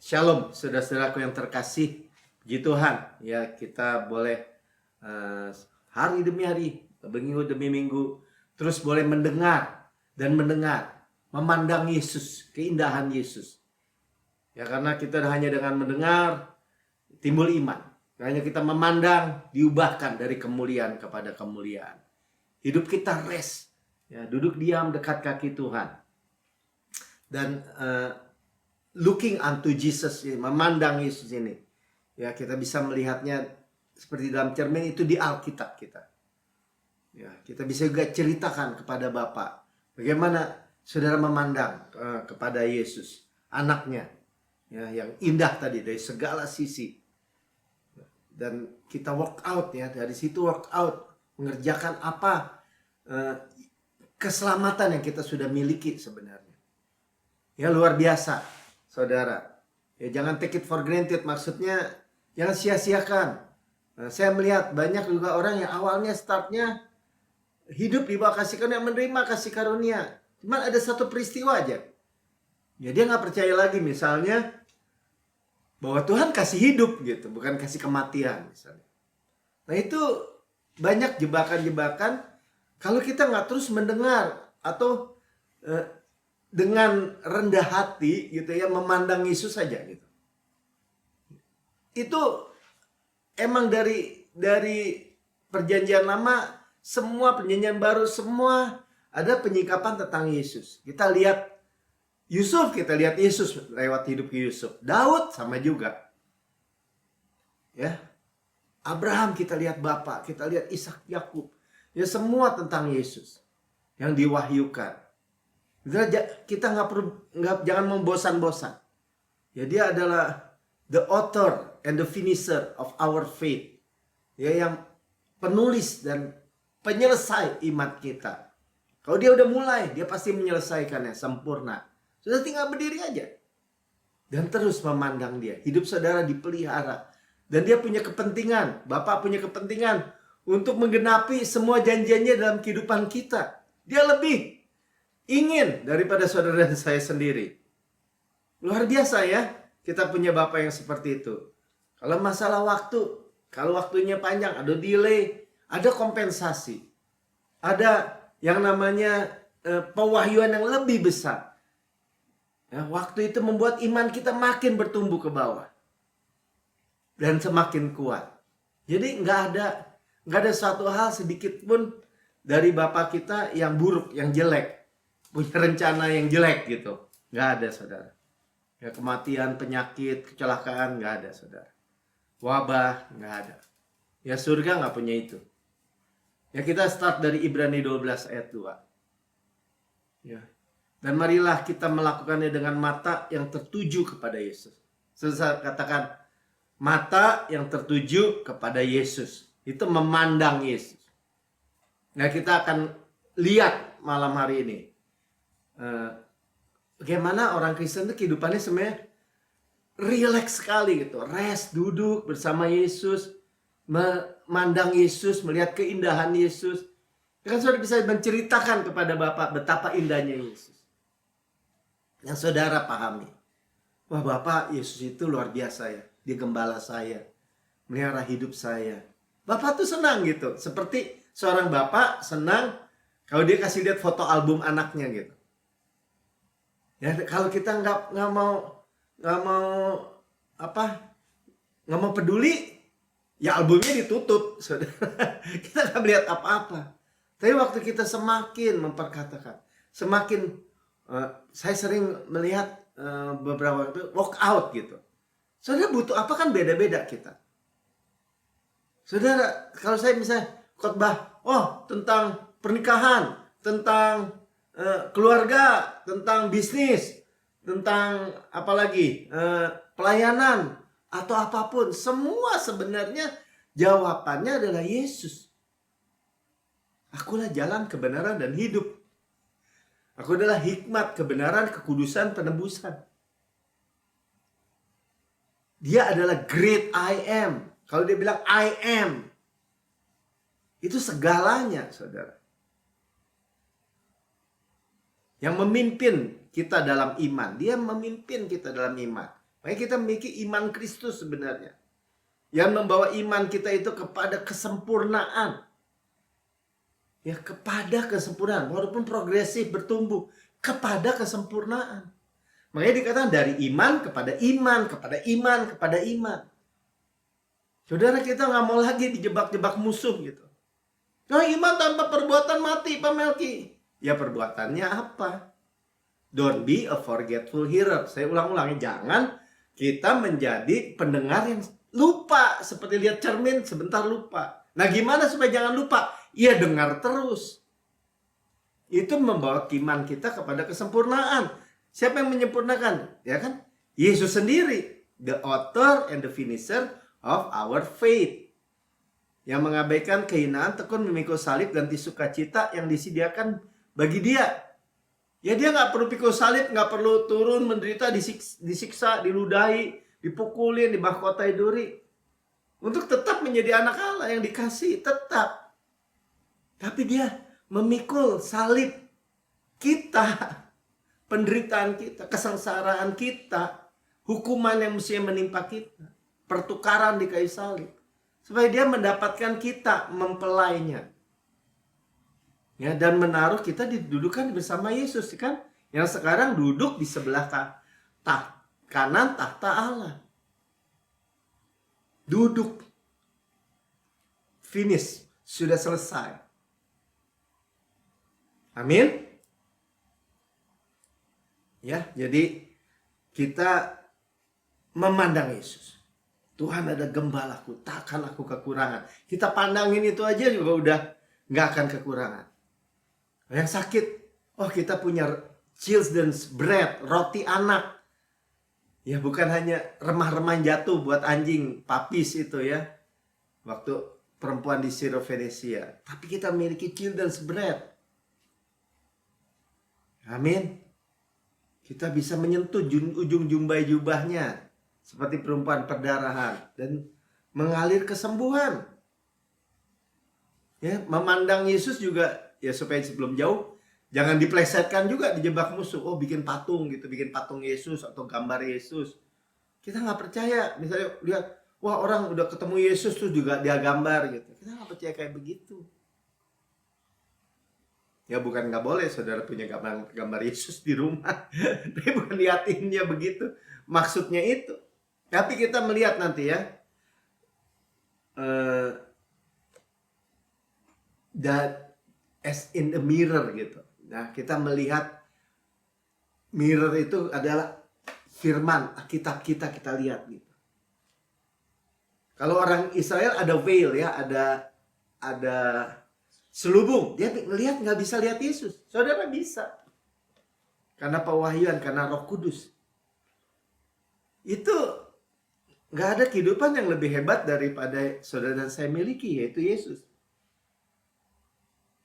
Shalom, saudara-saudaraku yang terkasih, puji Tuhan. Ya, kita boleh hari demi hari, minggu demi minggu, terus boleh mendengar, memandang Yesus, keindahan Yesus. Ya, karena kita hanya dengan mendengar, timbul iman. Hanya kita memandang, diubahkan dari kemuliaan kepada kemuliaan. Hidup kita rest, ya, duduk diam dekat kaki Tuhan. Dan looking unto Jesus, memandang Yesus ini. Ya, kita bisa melihatnya seperti dalam cermin itu di Alkitab kita. Ya, kita bisa juga ceritakan kepada Bapa bagaimana saudara memandang kepada Yesus, anaknya, ya, yang indah tadi dari segala sisi. Dan kita work out, ya, dari situ work out, mengerjakan apa keselamatan yang kita sudah miliki sebenarnya. Ya, luar biasa, saudara. Ya, jangan take it for granted, maksudnya jangan sia-siakan. Nah, saya melihat banyak juga orang yang awalnya startnya hidup di bawah kasih karunia, menerima kasih karunia. Cuman ada satu peristiwa aja. Ya, dia nggak percaya lagi, misalnya bahwa Tuhan kasih hidup gitu, bukan kasih kematian misalnya. Nah, itu banyak jebakan-jebakan kalau kita nggak terus mendengar atau dengan rendah hati gitu ya, memandang Yesus saja gitu. Itu emang dari perjanjian lama, semua perjanjian baru, semua ada penyikapan tentang Yesus. Kita lihat Yusuf, kita lihat Yesus lewat hidup Yusuf. Daud sama juga. Ya. Abraham kita lihat Bapa, kita lihat Ishak, Yakub. Ya, semua tentang Yesus yang diwahyukan. Kita jangan membosan-bosan. Ya, dia adalah the author and the finisher of our faith. Ya, yang penulis dan penyelesai iman kita. Kalau dia udah mulai, dia pasti menyelesaikannya sempurna. Sudah tinggal berdiri aja. Dan terus memandang dia. Hidup saudara dipelihara. Dan dia punya kepentingan. Bapak punya kepentingan untuk menggenapi semua janjiannya dalam kehidupan kita. Dia lebih ingin daripada saudara dan saya sendiri. Luar biasa, ya. Kita punya Bapak yang seperti itu. Kalau masalah waktu, kalau waktunya panjang, ada delay, ada kompensasi. Ada yang namanya pewahyuan yang lebih besar. Ya, waktu itu membuat iman kita makin bertumbuh ke bawah. Dan semakin kuat. Jadi nggak ada suatu hal sedikit pun dari Bapak kita yang buruk, yang jelek. Punya rencana yang jelek gitu. Nggak ada, saudara. Ya, kematian, penyakit, kecelakaan, nggak ada, saudara. Wabah, nggak ada. Ya, surga nggak punya itu. Ya, kita start dari Ibrani 12 ayat 2. Ya. Dan marilah kita melakukannya dengan mata yang tertuju kepada Yesus. Saya katakan, mata yang tertuju kepada Yesus. Itu memandang Yesus. Nah, kita akan lihat malam hari ini. Bagaimana orang Kristen itu kehidupannya sebenarnya rileks sekali gitu. Rest, duduk bersama Yesus. Memandang Yesus, melihat keindahan Yesus. Kan saudara bisa menceritakan kepada Bapak betapa indahnya Yesus. Yang saudara pahami. Wah, Bapak, Yesus itu luar biasa, ya. Dia gembala saya. Melihara hidup saya. Bapak tuh senang gitu. Seperti seorang bapak senang kalau dia kasih lihat foto album anaknya gitu. Ya, kalau kita nggak mau peduli, ya albumnya ditutup, saudara. Kita nggak melihat apa-apa. Tapi waktu kita semakin memperkatakan, semakin saya sering melihat beberapa waktu walk out gitu. Saudara butuh apa kan beda-beda kita. Saudara, kalau saya misalnya khotbah, tentang pernikahan, tentang keluarga, tentang bisnis, tentang apalagi pelayanan atau apapun, semua sebenarnya jawabannya adalah Yesus. Akulah jalan, kebenaran, dan hidup. Aku adalah hikmat, kebenaran, kekudusan, penebusan. Dia adalah great I am. Kalau dia bilang I am, itu segalanya, saudara. Yang memimpin kita dalam iman. Dia memimpin kita dalam iman. Makanya kita memiliki iman Kristus sebenarnya. Yang membawa iman kita itu kepada kesempurnaan. Ya, kepada kesempurnaan. Walaupun progresif bertumbuh. Kepada kesempurnaan. Makanya dikatakan dari iman kepada iman, kepada iman, kepada iman. Saudara, kita nggak mau lagi dijebak-jebak musuh gitu. Nah, iman tanpa perbuatan mati, Pak Melki. Ya, perbuatannya apa? Don't be a forgetful hearer. Saya ulang-ulangi, jangan kita menjadi pendengar yang lupa. Seperti lihat cermin, sebentar lupa. Nah, gimana supaya jangan lupa? Ya, dengar terus. Itu membawa iman kita kepada kesempurnaan. Siapa yang menyempurnakan? Ya kan? Yesus sendiri. The author and the finisher of our faith. Yang mengabaikan kehinaan, tekun, memikul salib, ganti sukacita yang disediakan bagi dia. Ya, dia nggak perlu pikul salib, nggak perlu turun menderita, disiksa, diludahi, dipukulin, dibahkotai duri. Untuk tetap menjadi anak Allah yang dikasih, tetap. Tapi dia memikul salib kita, penderitaan kita, kesengsaraan kita, hukuman yang mestinya menimpa kita, pertukaran di kayu salib. Supaya dia mendapatkan kita, mempelainya. Ya, dan menaruh kita didudukan bersama Yesus, kan? Yang sekarang duduk di sebelah kanan tahta Allah. Duduk. Finish. Sudah selesai. Amin. Ya, jadi kita memandang Yesus. Tuhan ada gembalaku, takkan aku kekurangan. Kita pandangin itu aja juga udah nggak akan kekurangan. Yang sakit, oh kita punya children's bread, roti anak. Ya, bukan hanya remah-remah jatuh buat anjing, papis itu ya. Waktu perempuan di Syro-Fenisia. Tapi kita memiliki children's bread. Amin. Kita bisa menyentuh ujung jumbai jubahnya. Seperti perempuan perdarahan. Dan mengalir kesembuhan. Ya, memandang Yesus juga. Ya, supaya sebelum jauh. Jangan diplesetkan juga, dijebak musuh. Oh, bikin patung gitu. Bikin patung Yesus atau gambar Yesus. Kita nggak percaya. Misalnya lihat, wah orang udah ketemu Yesus tuh juga dia gambar gitu. Kita nggak percaya kayak begitu. Ya, bukan nggak boleh saudara punya gambar Yesus di rumah. Tapi bukan liatinnya begitu. Maksudnya itu. Tapi kita melihat nanti ya. That as in the mirror gitu. Nah, kita melihat mirror itu adalah firman, kitab kita lihat gitu. Kalau orang Israel ada veil ya, ada selubung. Dia ngelihat nggak bisa lihat Yesus. Saudara bisa. Karena pewahyuan, karena Roh Kudus. Itu nggak ada kehidupan yang lebih hebat daripada saudara dan saya miliki, yaitu Yesus.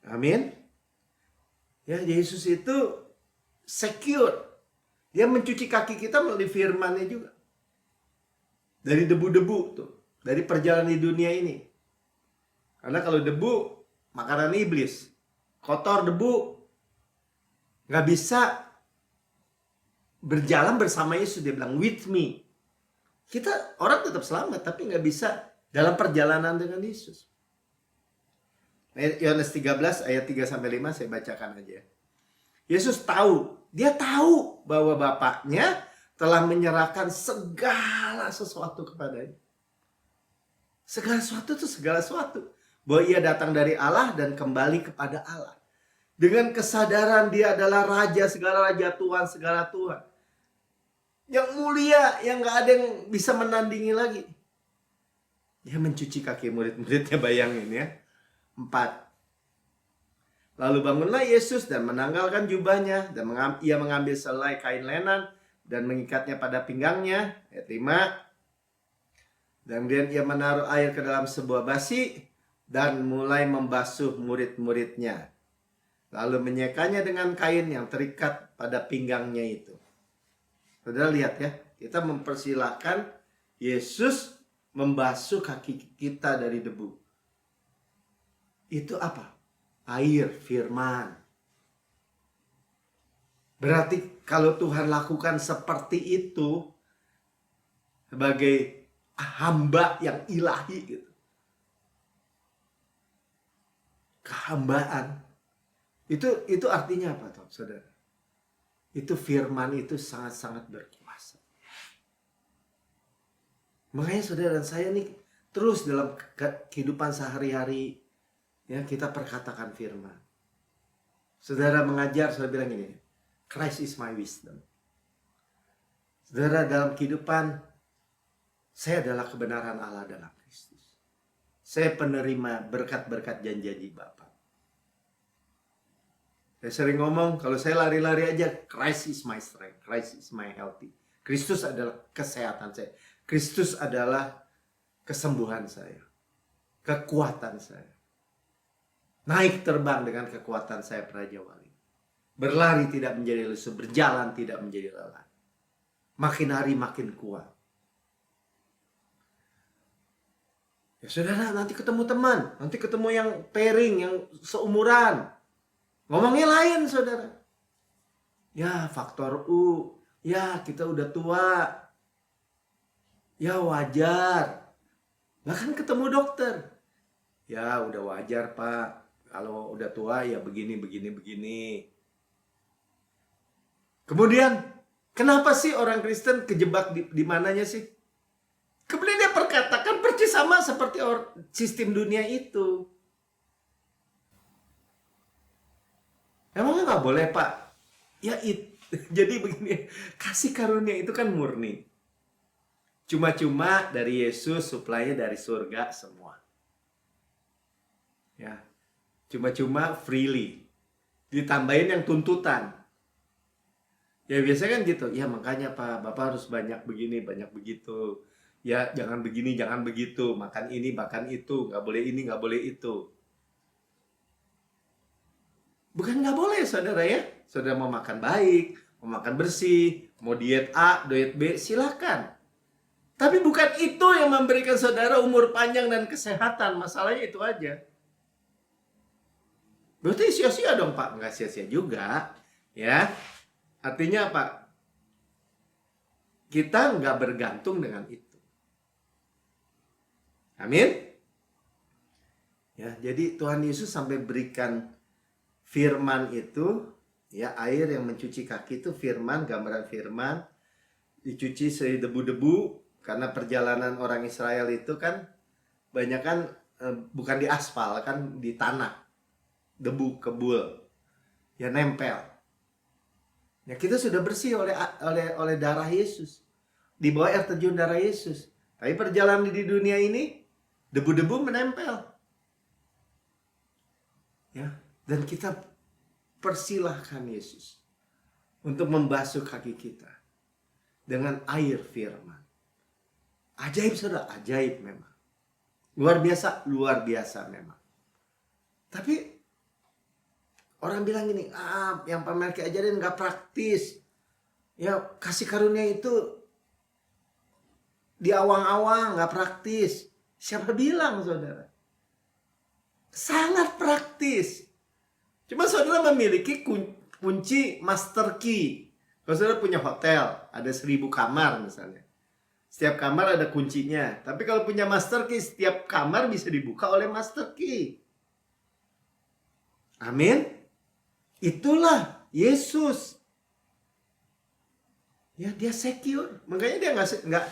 Amin. Ya, Yesus itu secure. Dia mencuci kaki kita melalui firman-Nya juga. Dari debu-debu tuh, dari perjalanan di dunia ini. Karena kalau debu, makanan iblis. Kotor, debu, nggak bisa berjalan bersama Yesus. Dia bilang, with me. Kita orang tetap selamat, tapi nggak bisa dalam perjalanan dengan Yesus. Yohanes 13 ayat 3-5 saya bacakan aja. Yesus tahu, dia tahu bahwa Bapaknya telah menyerahkan segala sesuatu kepadanya. Segala sesuatu itu segala sesuatu. Bahwa ia datang dari Allah dan kembali kepada Allah. Dengan kesadaran dia adalah Raja, segala Raja, Tuhan, segala Tuhan. Yang mulia, yang gak ada yang bisa menandingi lagi. Dia mencuci kaki murid-muridnya, bayangin ya. 4. Lalu bangunlah Yesus dan menanggalkan jubahnya. Dan ia mengambil selai kain lenan dan mengikatnya pada pinggangnya. Ayat 5. Dan kemudian ia menaruh air ke dalam sebuah basi dan mulai membasuh murid-muridnya. Lalu menyekanya dengan kain yang terikat pada pinggangnya itu. Saudara lihat ya, kita mempersilahkan Yesus membasuh kaki kita dari debu. Itu apa? Air, firman. Berarti kalau Tuhan lakukan seperti itu, sebagai hamba yang ilahi gitu. Kehambaan. Itu artinya apa, toh, saudara? Itu firman itu sangat-sangat berkuasa. Makanya saudara dan saya nih terus dalam kehidupan sehari-hari ya kita perkatakan firman. Saudara mengajar, saudara bilang ini, Christ is my wisdom. Saudara, dalam kehidupan saya adalah kebenaran Allah dalam Kristus. Saya penerima berkat-berkat janji-janji Bapa. Saya sering ngomong, kalau saya lari-lari aja, Christ is my strength, Christ is my healthy. Kristus adalah kesehatan saya. Kristus adalah kesembuhan saya, kekuatan saya. Naik terbang dengan kekuatan saya Praja Wali. Berlari tidak menjadi lesu, berjalan tidak menjadi lelah. Makin hari makin kuat. Ya saudara, nanti ketemu teman, nanti ketemu yang pairing, yang seumuran. Ngomongnya lain saudara. Ya faktor U, ya kita udah tua. Ya wajar. Bahkan ketemu dokter. Ya udah wajar Pak. Kalau udah tua ya begini. Kemudian kenapa sih orang Kristen kejebak di mananya sih? Kemudian dia perkatakan persis sama seperti sistem dunia itu. Emangnya nggak boleh Pak? Ya jadi begini, kasih karunia itu kan murni. Cuma-cuma dari Yesus, suplainya dari surga semua. Ya, cuma-cuma freely. Ditambahin yang tuntutan. Ya biasanya kan gitu. Ya makanya Pak, Bapak harus banyak begini, banyak begitu. Ya jangan begini, jangan begitu. Makan ini, makan itu. Nggak boleh ini, nggak boleh itu. Bukan nggak boleh saudara ya. Saudara mau makan baik, mau makan bersih, mau diet A, diet B, silakan. Tapi bukan itu yang memberikan saudara umur panjang dan kesehatan. Masalahnya itu aja. Berarti sia-sia dong Pak. Nggak sia-sia juga. Ya. Artinya apa? Kita nggak bergantung dengan itu. Amin. Ya, jadi Tuhan Yesus sampai berikan firman itu, ya air yang mencuci kaki itu firman, gambaran firman, dicuci dari debu-debu, karena perjalanan orang Israel itu kan banyak kan bukan di aspal, kan di tanah, debu, kebul, ya nempel. Ya kita sudah bersih oleh darah Yesus, di bawah air terjun darah Yesus. Tapi perjalanan di dunia ini debu-debu menempel. Ya, dan kita persilahkan Yesus untuk membasuh kaki kita dengan air firman. Ajaib saudara, ajaib memang. Luar biasa memang. Tapi orang bilang gini, yang Pak Melki ajarin gak praktis. Ya kasih karunia itu di awang-awang, gak praktis. Siapa bilang saudara? Sangat praktis. Cuma saudara memiliki kunci master key. Kalau saudara punya hotel, ada 1000 kamar misalnya. Setiap kamar ada kuncinya. Tapi kalau punya master key, setiap kamar bisa dibuka oleh master key. Amin. Itulah Yesus. Ya dia secure. Makanya dia nggak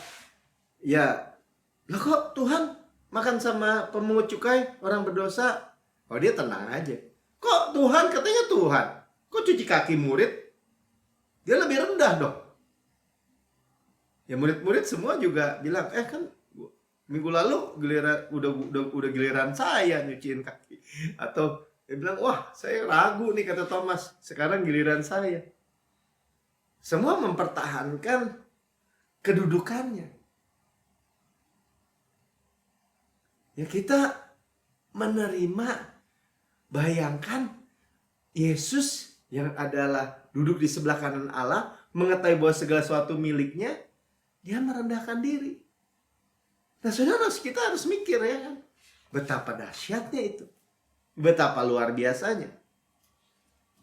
ya. Lah kok Tuhan makan sama pemungut cukai, orang berdosa? Oh dia tenang aja. Kok Tuhan katanya Tuhan? Kok cuci kaki murid? Dia lebih rendah dong. Ya murid-murid semua juga bilang, kan minggu lalu udah giliran saya nyuciin kaki. Atau dia bilang, wah saya ragu nih kata Thomas, sekarang giliran saya. Semua mempertahankan kedudukannya. Ya kita menerima, bayangkan Yesus yang adalah duduk di sebelah kanan Allah, mengetahui bahwa segala sesuatu miliknya, dia merendahkan diri. Nah saudara, kita harus mikir ya kan, betapa dahsyatnya itu, betapa luar biasanya.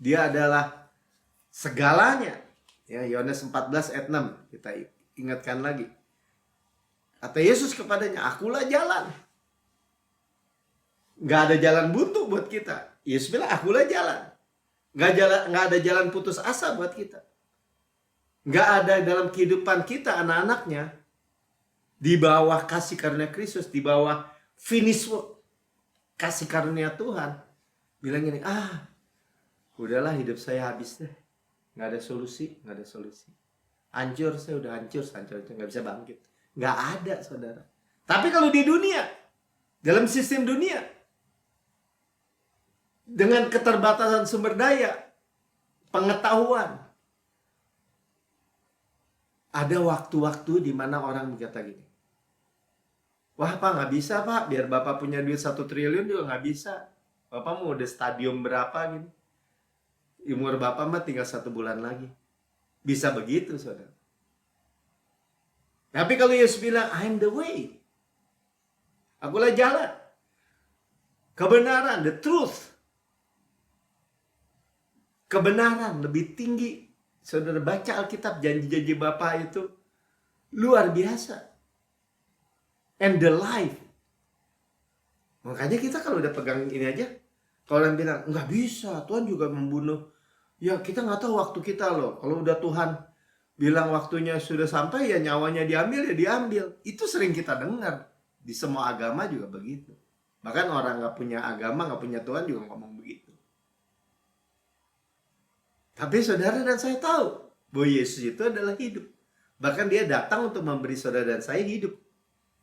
Dia adalah segalanya. Ya Yohanes 14 ayat 6 kita ingatkan lagi. Kata Yesus kepadanya, akulah jalan. Nggak ada jalan buntu buat kita. Yesus bilang, akulah jalan. Nggak ada jalan putus asa buat kita. Nggak ada dalam kehidupan kita, anak-anaknya, di bawah kasih karunia Kristus, di bawah finish work kasih karunia Tuhan. Bilang gini, udahlah hidup saya habis deh. Nggak ada solusi. Hancur, saya udah hancur, nggak bisa bangkit. Nggak ada, saudara. Tapi kalau di dunia, dalam sistem dunia, dengan keterbatasan sumber daya, pengetahuan, ada waktu-waktu di mana orang berkata gini, wah Pak, nggak bisa Pak, biar Bapak punya duit 1 triliun juga nggak bisa. Bapak mau udah stadium berapa gitu. Umur Bapak mah tinggal 1 bulan lagi. Bisa begitu, saudara. Tapi kalau Yesus bilang, I'm the way. Akulah jalan. Kebenaran, the truth. Kebenaran lebih tinggi. Saudara baca Alkitab, janji-janji Bapa itu luar biasa. And the life. Makanya kita kalau udah pegang ini aja, kalau orang bilang, nggak bisa, Tuhan juga membunuh. Ya kita nggak tahu waktu kita loh. Kalau udah Tuhan bilang waktunya sudah sampai, ya nyawanya diambil, ya diambil. Itu sering kita dengar. Di semua agama juga begitu. Bahkan orang nggak punya agama, nggak punya Tuhan juga ngomong begitu. Tapi saudara dan saya tahu bahwa Yesus itu adalah hidup. Bahkan dia datang untuk memberi saudara dan saya hidup.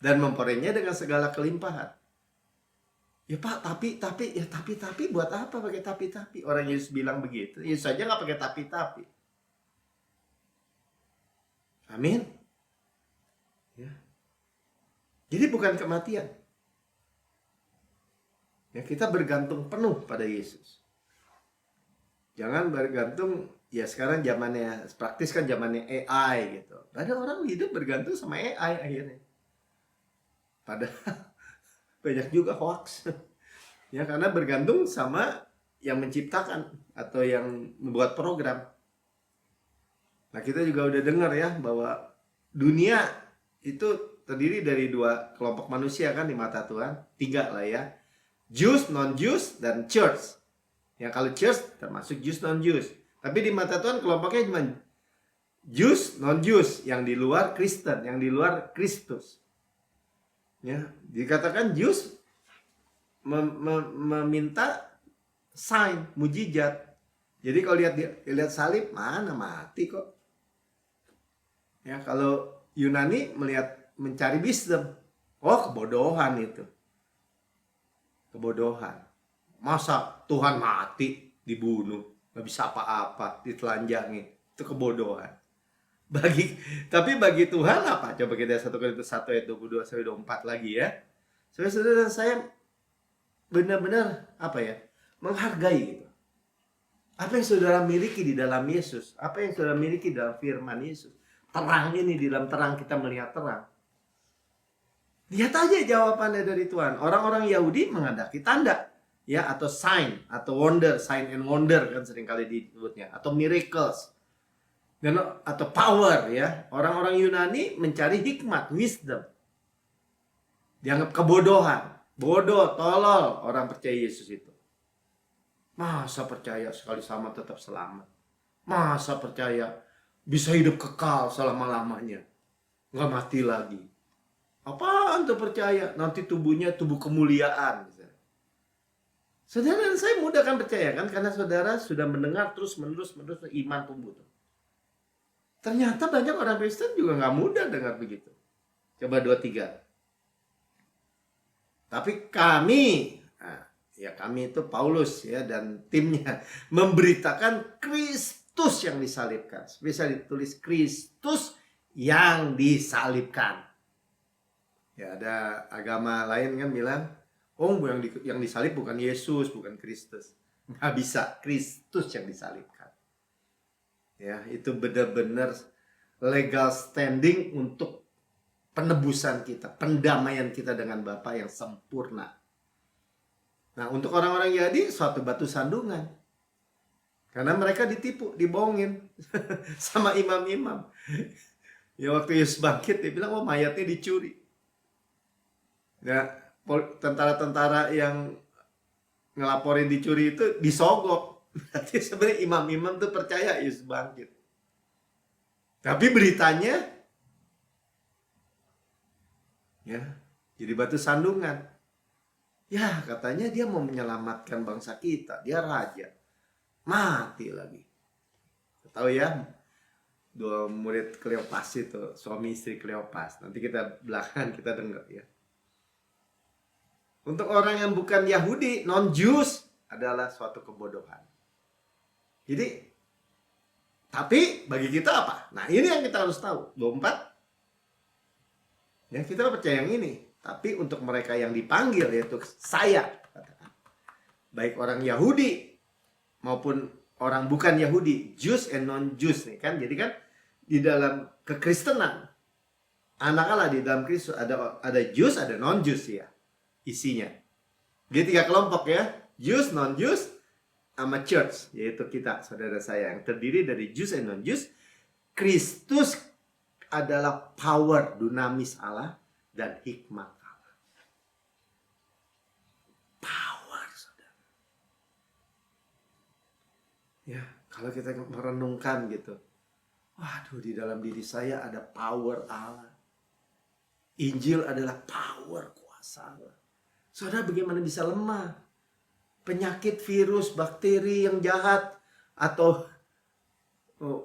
Dan memperolehnya dengan segala kelimpahan. Ya Pak, tapi buat apa pakai tapi? Orang Yesus bilang begitu. Yesus saja nggak pakai tapi. Amin. Ya. Jadi bukan kematian. Ya, kita bergantung penuh pada Yesus. Jangan bergantung, ya sekarang zamannya praktis kan zamannya AI gitu. Ada orang hidup bergantung sama AI akhirnya. Padahal banyak juga hoax. Ya karena bergantung sama yang menciptakan atau yang membuat program. Nah, kita juga udah dengar ya bahwa dunia itu terdiri dari 2 kelompok manusia kan di mata Tuhan. 3 lah ya. Jews, non-Jews, dan church. Ya kalau church termasuk Jews, non-Jews. Tapi di mata Tuhan kelompoknya cuma Jews, non-Jews, yang di luar Kristen, yang di luar Kristus. Ya, dikatakan Jews meminta sign, mujizat. Jadi kalau lihat salib, mana mati kok. Ya, kalau Yunani mencari wisdom. Oh, kebodohan itu. Kebodohan. Masa Tuhan mati, dibunuh, nggak bisa apa-apa, ditelanjangi. Itu kebodohan. Tapi bagi Tuhan apa? Coba kita 1 Korintus 1 ayat 22 sampai 24 lagi ya. Saudara-saudara, saya benar-benar menghargai gitu. Apa yang saudara miliki di dalam Yesus? Apa yang saudara miliki dalam firman Yesus? Terang ini, di dalam terang kita melihat terang. Lihat aja jawabannya dari Tuhan. Orang-orang Yahudi menghendaki tanda. Ya, atau sign, atau wonder, sign and wonder kan seringkali disebutnya, atau miracles, atau power ya. Orang-orang Yunani mencari hikmat, wisdom. Dianggap kebodohan, bodoh, tolol orang percaya Yesus itu. Masa percaya sekali sama tetap selamat? Masa percaya bisa hidup kekal selama-lamanya, nggak mati lagi? Apaan tuh percaya? Nanti tubuhnya tubuh kemuliaan. Saudara dan saya mudah kan percaya kan, karena saudara sudah mendengar terus-menerus iman tumbuh. Ternyata banyak orang Kristen juga nggak mudah dengar begitu. Coba 2-3. Tapi kami itu Paulus ya dan timnya memberitakan Kristus yang disalibkan. Bisa ditulis Kristus yang disalibkan. Ya ada agama lain kan bilang, oh yang disalib bukan Yesus, bukan Kristus. Nggak bisa, Kristus yang disalibkan. Ya, itu benar-benar legal standing untuk penebusan kita, pendamaian kita dengan Bapa yang sempurna. Nah, untuk orang-orang Yahudi suatu batu sandungan. Karena mereka ditipu, dibohongin sama imam-imam. Ya waktu Yesus bangkit dia bilang, oh mayatnya dicuri. Ya, tentara-tentara yang ngelaporin dicuri itu disogok. Berarti sebenarnya imam-imam tuh percaya Yesus bangkit. Tapi beritanya ya jadi batu sandungan. Ya, katanya dia mau menyelamatkan bangsa kita. Dia raja. Mati lagi. Tahu ya, dua murid Kleopas itu, suami istri Kleopas. Nanti kita belakangan kita dengar ya. Untuk orang yang bukan Yahudi, non-Jews adalah suatu kebodohan. Jadi, tapi bagi kita apa? Nah, ini yang kita harus tahu. 24. Ya, kita percaya yang ini. Tapi untuk mereka yang dipanggil, yaitu saya, baik orang Yahudi maupun orang bukan Yahudi, Jews and non-Jews nih kan. Jadi kan di dalam kekristenan, anak Allah di dalam Kristus ada Jews, ada non-Jews ya isinya. Jadi 3 kelompok ya, Jews, non-Jews, sama church, yaitu kita, saudara saya, yang terdiri dari Jews and non-Jews. Kristus adalah power dunamis Allah dan hikmat Allah. Power, saudara. Ya, kalau kita merenungkan gitu, waduh, di dalam diri saya ada power Allah. Injil adalah power kuasa Allah. Saudara, bagaimana bisa lemah? Penyakit, virus, bakteri yang jahat, atau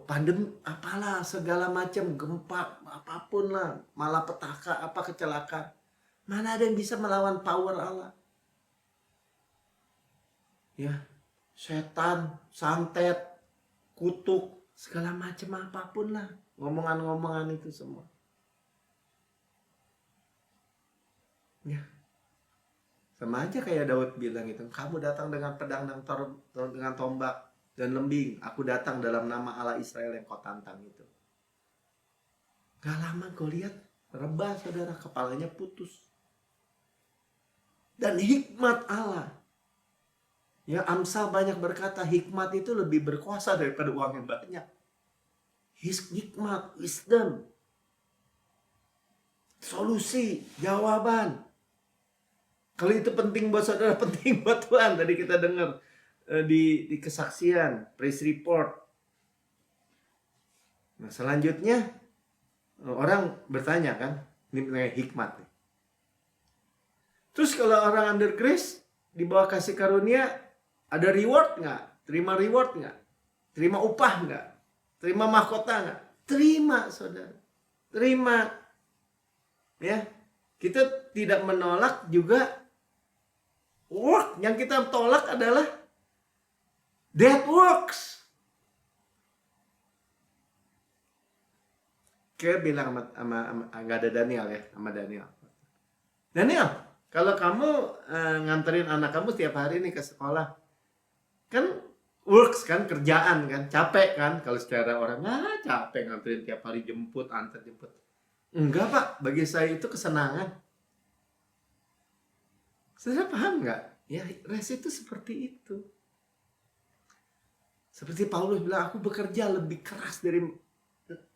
pandemi, apalah, segala macam, gempa, apapun lah, malapetaka, apa kecelakaan. Mana ada yang bisa melawan power Allah? Ya, setan, santet, kutuk, segala macam apapun lah, ngomongan-ngomongan itu semua. Ya, sama aja kayak Daud bilang itu, kamu datang dengan pedang dan dengan tombak dan lembing, aku datang dalam nama Allah Israel yang kau tantang itu. Gak lama kau lihat rebah, saudara, kepalanya putus. Dan hikmat Allah. Ya, Amsal banyak berkata hikmat itu lebih berkuasa daripada uang yang banyak. Hikmat, wisdom, solusi, jawaban. Kalau itu penting buat saudara, penting buat Tuhan. Tadi kita dengar di kesaksian, praise report. Nah, selanjutnya orang bertanya kan, ini mengenai hikmat. Terus kalau orang under grace, di bawah kasih karunia, ada reward nggak? Terima reward nggak? Terima upah nggak? Terima mahkota nggak? Terima, saudara. Terima. Ya, kita tidak menolak juga work. Yang kita tolak adalah dead works. Kayak bilang sama nggak ada Daniel ya, sama Daniel. Daniel, kalau kamu nganterin anak kamu setiap hari nih ke sekolah, kan works kan, kerjaan kan, capek kan. Kalau secara orang, capek nganterin tiap hari, jemput, antar jemput. Enggak Pak, bagi saya itu kesenangan. Saudara paham nggak? Ya, rest itu seperti itu. Seperti Paulus bilang, aku bekerja lebih keras dari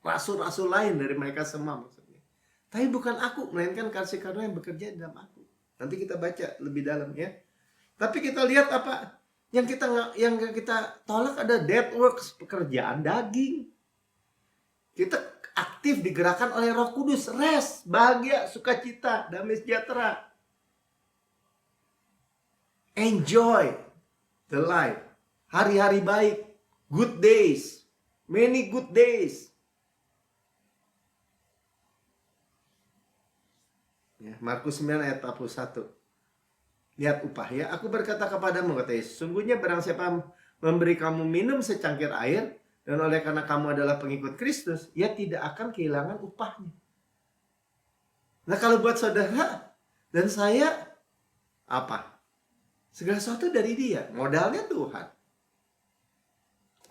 rasul-rasul lain, dari mereka semua maksudnya. Tapi bukan aku, melainkan kasih karunia yang bekerja dalam aku. Nanti kita baca lebih dalam ya. Tapi kita lihat apa? Yang kita tolak ada dead works, pekerjaan daging. Kita aktif digerakkan oleh Roh Kudus, rest, bahagia, sukacita, damai sejahtera. Enjoy the life. Hari-hari baik, good days, many good days. Ya, Markus 9 ayat 41. Lihat upah ya. Aku berkata kepadamu, kata Yesus, sungguhnya barang siapa memberi kamu minum secangkir air, dan oleh karena kamu adalah pengikut Kristus, ia tidak akan kehilangan upahnya. Nah, kalau buat saudara dan saya, apa? Segala sesuatu dari dia. Modalnya Tuhan.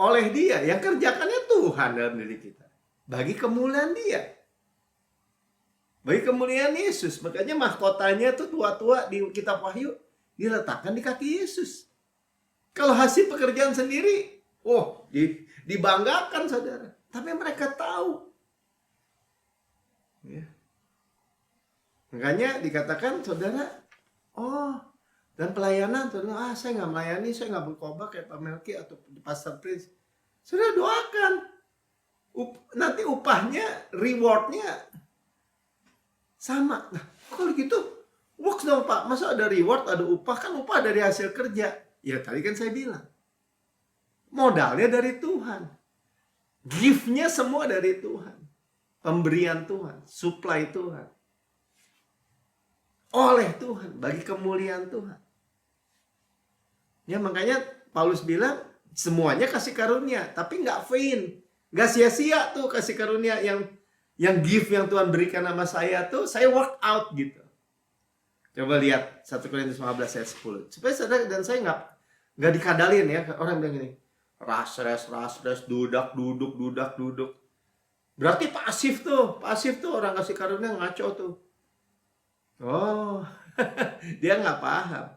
Oleh dia, yang kerjakannya Tuhan dalam diri kita. Bagi kemuliaan dia. Bagi kemuliaan Yesus. Makanya mahkotanya tuh tua-tua di kitab Wahyu diletakkan di kaki Yesus. Kalau hasil pekerjaan sendiri, dibanggakan saudara. Tapi mereka tahu. Ya. Makanya dikatakan saudara, oh, dan pelayanan, saudara, saya nggak melayani, saya nggak berkhotbah kayak Pak Melki atau Pastor Prince. Saudara doakan, nanti upahnya, rewardnya sama. Nah, kalau gitu, works dong Pak, masa ada reward, ada upah, kan upah dari hasil kerja. Ya tadi kan saya bilang, modalnya dari Tuhan, gift-nya semua dari Tuhan, pemberian Tuhan, supply Tuhan, oleh Tuhan, bagi kemuliaan Tuhan. Ya makanya Paulus bilang semuanya kasih karunia, tapi nggak vain, nggak sia-sia tuh kasih karunia yang gift yang Tuhan berikan sama saya tuh, saya work out gitu. Coba lihat 1 Korintus 15 ayat 10. Supaya saudara dan saya nggak dikadalin ya, orang bilang gini, ras, duduk. Berarti pasif tuh orang kasih karunia ngaco tuh. Oh, dia nggak paham.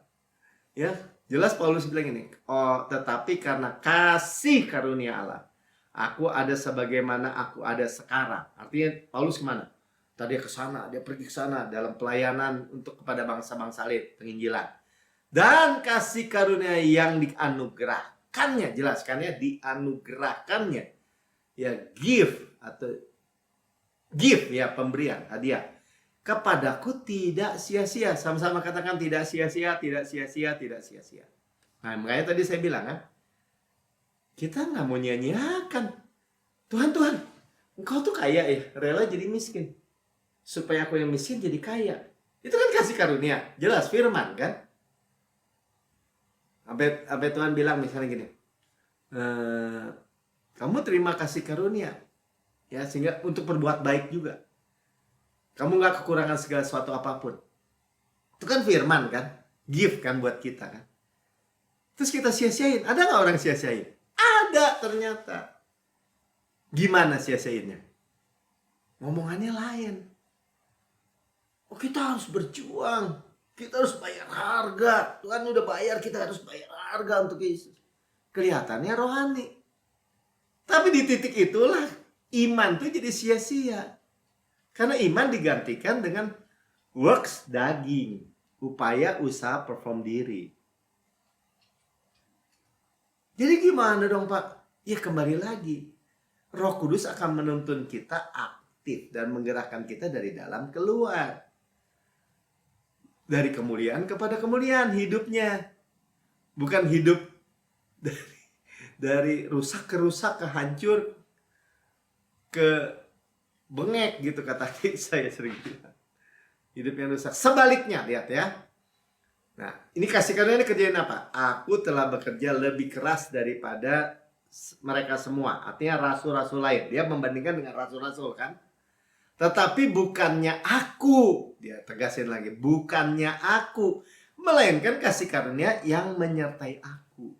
Ya, jelas Paulus bilang ini. Oh, tetapi karena kasih karunia Allah, aku ada sebagaimana aku ada sekarang. Artinya Paulus kemana? Tadi ke sana, dia pergi ke sana dalam pelayanan untuk kepada bangsa-bangsa lain, penginjilan. Dan kasih karunia yang dianugerahkannya, jelaskannya dianugerahkannya. Ya, gift ya, pemberian, hadiah. Kepadaku tidak sia-sia. Sama-sama katakan tidak sia-sia, tidak sia-sia, tidak sia-sia. Nah, makanya tadi saya bilang kan, kita nggak mau nyanyiakan. Tuhan, Engkau tuh kaya ya, rela jadi miskin. Supaya aku yang miskin jadi kaya. Itu kan kasih karunia. Jelas firman kan. Sampai Tuhan bilang misalnya gini, kamu terima kasih karunia. Ya, sehingga untuk berbuat baik juga. Kamu nggak kekurangan segala sesuatu apapun. Itu kan firman kan. Gift kan buat kita kan. Terus kita sia-siain. Ada nggak orang sia-siain? Ada ternyata. Gimana sia-siainnya? Ngomongannya lain. Oh, kita harus berjuang. Kita harus bayar harga. Tuhan udah bayar, kita harus bayar harga untuk Yesus. Kelihatannya rohani. Tapi di titik itulah iman tuh jadi sia-sia. Karena iman digantikan dengan works daging, upaya usaha perform diri. Jadi gimana dong Pak? Ya kembali lagi, Roh Kudus akan menuntun kita aktif dan menggerakkan kita dari dalam keluar. Dari kemuliaan kepada kemuliaan hidupnya. Bukan hidup dari rusak ke rusak, ke hancur, ke bengek gitu kata saya sering bilang. Hidup yang rusak. Sebaliknya, lihat ya. Nah, ini kasih karunia ini kerjain apa? Aku telah bekerja lebih keras daripada mereka semua. Artinya rasul-rasul lain. Dia membandingkan dengan rasul-rasul kan. Tetapi bukannya aku. Dia tegasin lagi. Bukannya aku. Melainkan kasih karunia yang menyertai aku.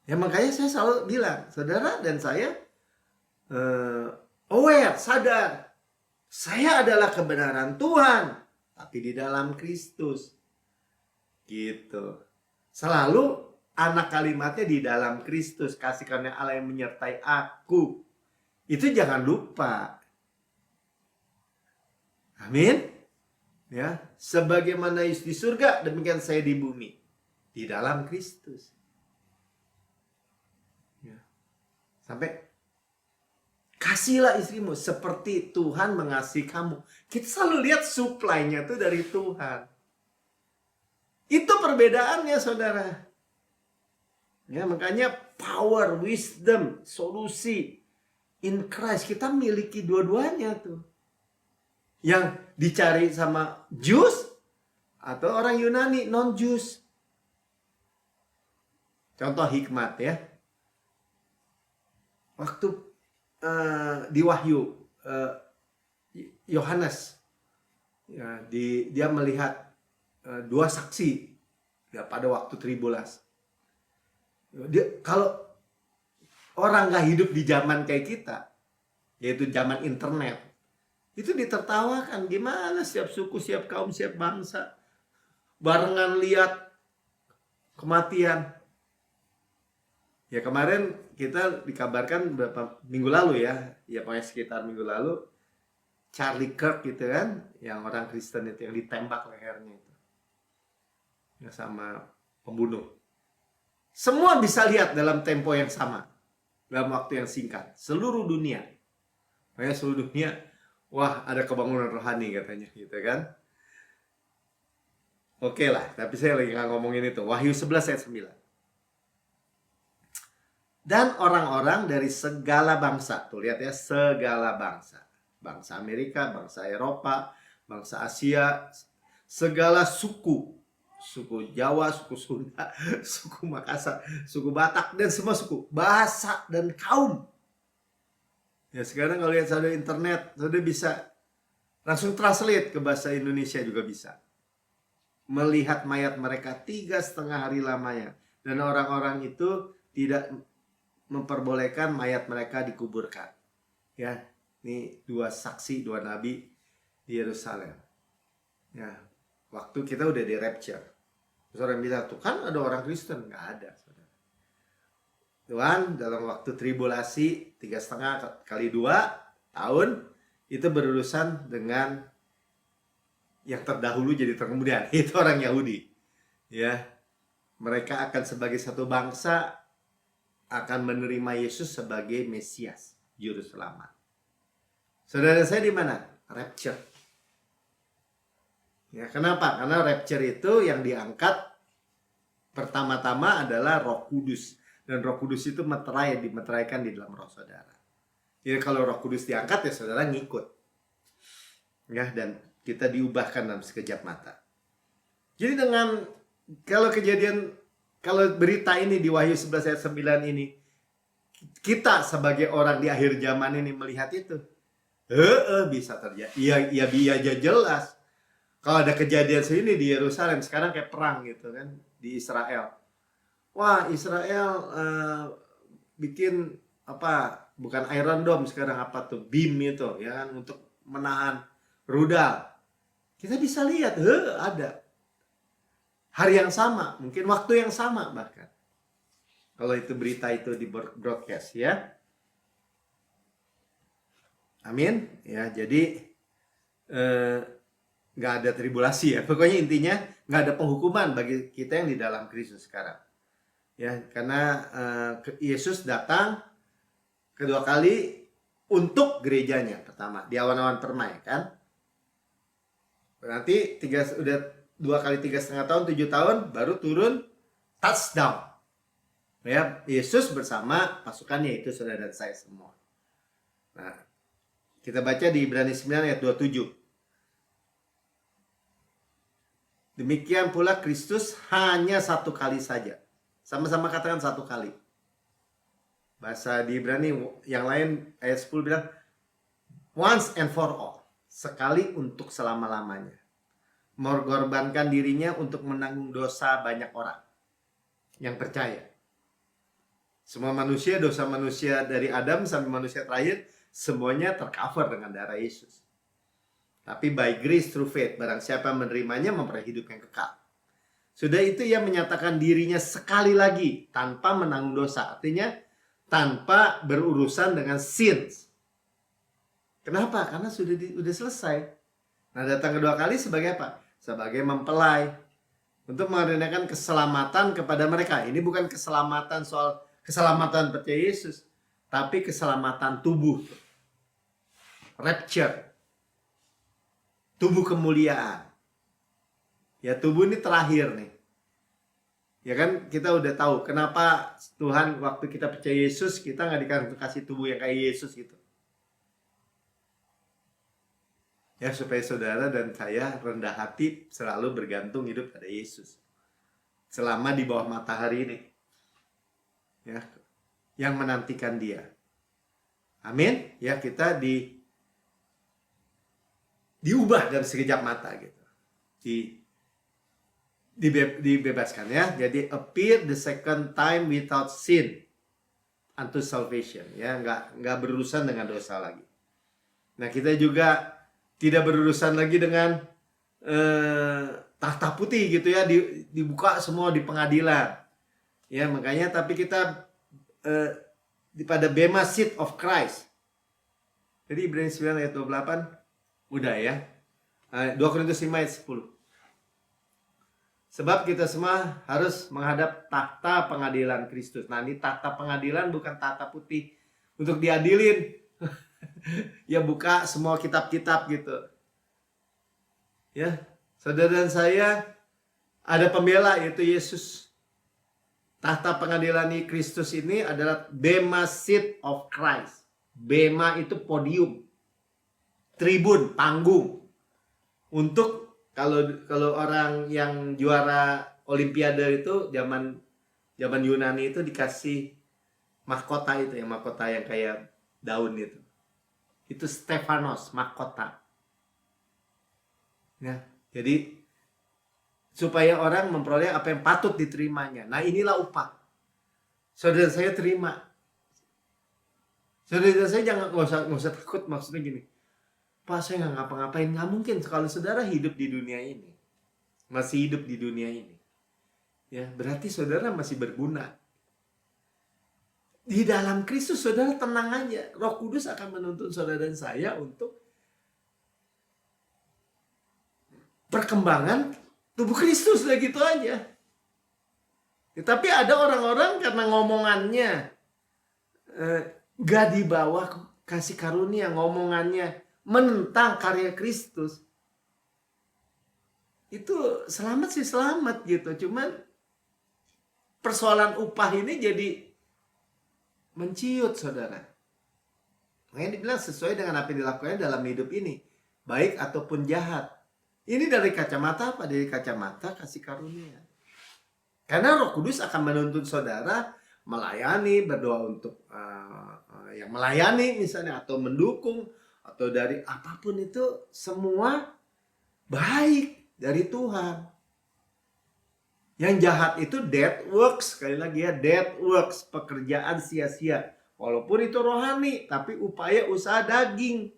Ya makanya saya selalu bilang, saudara dan saya aware, sadar. Saya adalah kebenaran Tuhan, tapi di dalam Kristus. Gitu. Selalu anak kalimatnya di dalam Kristus. Kasih karunia Allah yang menyertai aku. Itu jangan lupa. Amin. Ya, sebagaimana Yesus di surga, demikian saya di bumi. Di dalam Kristus. Ya. Sampai kasihlah istrimu seperti Tuhan mengasihi kamu. Kita selalu lihat supply-nya itu dari Tuhan. Itu perbedaannya, saudara. Ya, makanya power, wisdom, solusi in Christ. Kita miliki dua-duanya tuh. Yang dicari sama Jews atau orang Yunani non-Jews. Contoh hikmat ya. Waktu di Wahyu Yohanes ya, dia melihat dua saksi ya, pada waktu tribulasi. Kalau orang nggak hidup di zaman kayak kita, yaitu zaman internet, itu ditertawakan. Gimana setiap suku, setiap kaum, setiap bangsa barengan lihat kematian. Ya kemarin kita dikabarkan beberapa minggu lalu ya pokoknya sekitar minggu lalu, Charlie Kirk gitu kan, yang orang Kristen itu yang ditembak lehernya itu, ya, sama pembunuh. Semua bisa lihat dalam tempo yang sama, dalam waktu yang singkat, seluruh dunia. Makanya seluruh dunia, wah ada kebangunan rohani katanya gitu kan. Oke lah, tapi saya lagi nggak ngomongin itu. Wahyu 11 ayat 9. Dan orang-orang dari segala bangsa, tuh lihat ya, segala bangsa. Bangsa Amerika, bangsa Eropa, bangsa Asia, segala suku. Suku Jawa, suku Sunda, suku Makassar, suku Batak, dan semua suku. Bahasa dan kaum. Ya sekarang kalau lihat ada internet, sudah bisa langsung translate ke bahasa Indonesia juga bisa. Melihat mayat mereka 3,5 hari lamanya. Dan orang-orang itu tidak memperbolehkan mayat mereka dikuburkan. Ya, ini 2 saksi, 2 nabi di Yerusalem. Ya, waktu kita udah di rapture. Terus orang bilang, tuh kan ada orang Kristen. Nggak ada, saudara. Tuhan dalam waktu tribulasi 3,5 kali 2 tahun itu berurusan dengan yang terdahulu jadi terkemudian. Itu orang Yahudi. Ya, mereka akan sebagai satu bangsa akan menerima Yesus sebagai Mesias, juru selamat. Saudara saya di mana? Rapture. Ya, kenapa? Karena rapture itu yang diangkat pertama-tama adalah Roh Kudus, dan Roh Kudus itu dimeteraikan di dalam roh saudara. Jadi kalau Roh Kudus diangkat ya saudara ngikut. Ya, dan kita diubahkan dalam sekejap mata. Jadi kalau berita ini di Wahyu 11 ayat 9 ini, kita sebagai orang di akhir zaman ini melihat itu, bisa terjadi. Iya jelas. Kalau ada kejadian sini di Yerusalem sekarang kayak perang gitu kan di Israel. Wah, Israel bikin apa? Bukan Iron Dome sekarang, apa tuh? Beam itu ya kan, untuk menahan rudal. Kita bisa lihat, ada hari yang sama, mungkin waktu yang sama bahkan. Kalau itu berita itu di broadcast ya. Amin. Ya, jadi nggak ada tribulasi ya. Pokoknya intinya nggak ada penghukuman bagi kita yang di dalam Kristus sekarang. Ya, karena Yesus datang kedua kali untuk gerejanya. Pertama di awan-awan permai kan. Nanti 2 kali 3,5 tahun, 7 tahun baru turun touchdown. Ya, Yesus bersama pasukannya itu saudara dan saya semua. Nah, kita baca di Ibrani 9 ayat 27. Demikian pula Kristus hanya 1 kali saja. Sama-sama katakan 1 kali. Bahasa di Ibrani yang lain ayat 10 bilang once and for all. Sekali untuk selama-lamanya. Mengorbankan dirinya untuk menanggung dosa banyak orang yang percaya. Semua manusia, dosa manusia dari Adam sampai manusia terakhir, semuanya tercover dengan darah Yesus. Tapi by grace through faith, barang siapa menerimanya memperoleh hidup yang kekal. Sudah itu ia menyatakan dirinya sekali lagi tanpa menanggung dosa. Artinya tanpa berurusan dengan sins. Kenapa? Karena sudah selesai. Nah, datang kedua kali sebagai apa? Sebagai mempelai. Untuk mengadakan keselamatan kepada mereka. Ini bukan keselamatan soal keselamatan percaya Yesus. Tapi keselamatan tubuh. Rapture. Tubuh kemuliaan. Ya, tubuh ini terakhir nih. Ya kan, kita udah tahu kenapa Tuhan waktu kita percaya Yesus, kita nggak dikasih tubuh yang kayak Yesus gitu. Ya, supaya saudara dan saya rendah hati, selalu bergantung hidup pada Yesus. Selama di bawah matahari ini. Ya, yang menantikan Dia. Amin. Ya, kita diubah dalam sekejap mata gitu. Dibebaskan ya. Jadi appear the second time without sin unto salvation. Ya, nggak berurusan dengan dosa lagi. Nah, kita juga tidak berurusan lagi dengan tahta putih gitu ya, dibuka semua di pengadilan. Ya, makanya tapi kita pada bema seat of Christ. Jadi Ibrani 9 ayat 28, Udah ya. 2 Korintus 5 ayat 10. Sebab kita semua harus menghadap takhta pengadilan Kristus. Nah, ini takhta pengadilan bukan takhta putih untuk diadilin. Ya buka semua kitab-kitab gitu. Ya, saudara dan saya ada pembela yaitu Yesus. Takhta pengadilan Kristus ini adalah Bema Seat of Christ. Bema itu podium, tribun, panggung. Untuk kalau orang yang juara Olimpiade itu zaman Yunani itu dikasih mahkota itu, yang mahkota yang kayak daun itu. Itu Stefanos, mahkota. Ya, jadi supaya orang memperoleh apa yang patut diterimanya. Nah, inilah upah. Saudara saya terima. Saudara saya nggak usah takut, maksudnya gini. Pak, saya nggak ngapa-ngapain. Nggak mungkin kalau saudara hidup di dunia ini. Masih hidup di dunia ini. Ya, berarti saudara masih berguna. Di dalam Kristus saudara tenang aja. Roh Kudus akan menuntun saudara dan saya untuk perkembangan tubuh Kristus, udah gitu aja. Tapi ada orang-orang karena ngomongannya gak di bawah kasih karunia, ngomongannya menentang karya Kristus, itu selamat sih selamat gitu. Cuman persoalan upah ini jadi menciut, saudara. Makanya dibilang sesuai dengan apa yang dilakukan dalam hidup ini, baik ataupun jahat. Ini dari kacamata apa? Dari kacamata kasih karunia. Karena Roh Kudus akan menuntun saudara melayani, berdoa untuk yang melayani misalnya, atau mendukung, atau dari apapun itu, semua baik dari Tuhan. Yang jahat itu dead works, sekali lagi ya, dead works, pekerjaan sia-sia. Walaupun itu rohani, tapi upaya usaha daging.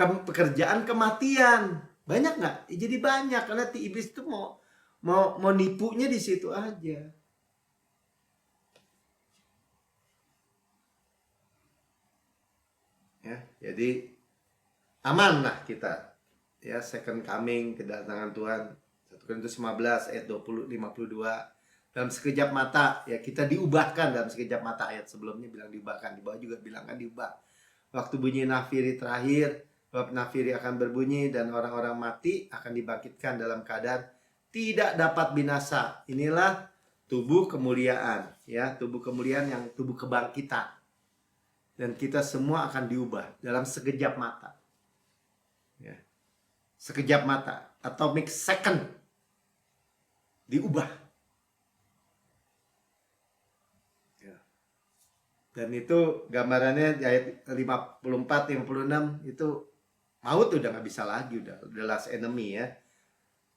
Pekerjaan kematian. Banyak nggak? Jadi banyak, karena iblis itu mau nipunya di situ aja. Ya, jadi aman lah kita. Ya, second coming, kedatangan Tuhan. 1 Korintus 15 ayat 52. Dalam sekejap mata, ya kita diubahkan dalam sekejap mata. Ayat sebelumnya bilang diubahkan, di bawah juga bilang kan diubah. Waktu bunyi nafiri terakhir, nafiri akan berbunyi dan orang-orang mati akan dibangkitkan dalam keadaan tidak dapat binasa. Inilah tubuh kemuliaan, ya, tubuh kemuliaan yang tubuh kebangkitan. Dan kita semua akan diubah dalam sekejap mata. Ya. Sekejap mata, atomic second, diubah. Ya. Dan itu gambarannya ayat 54-56 itu maut udah nggak bisa lagi, udah the last enemy ya.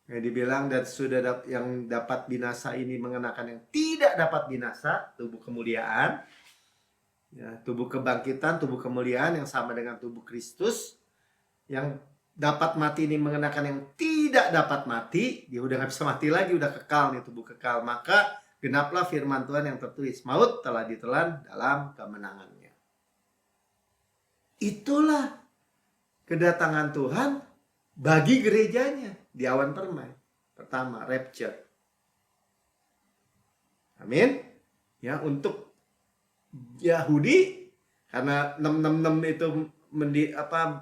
Yang dibilang dan sudah yang dapat binasa ini mengenakan yang tidak dapat binasa, tubuh kemuliaan. Ya, tubuh kebangkitan, tubuh kemuliaan yang sama dengan tubuh Kristus. Yang dapat mati ini mengenakan yang tidak dapat mati. Dia udah gak bisa mati lagi, udah kekal nih, tubuh kekal. Maka genaplah firman Tuhan yang tertulis, maut telah ditelan dalam kemenangannya. Itulah kedatangan Tuhan bagi gerejanya di awan permai. Pertama, rapture. Amin. Ya, untuk Yahudi, karena 666 itu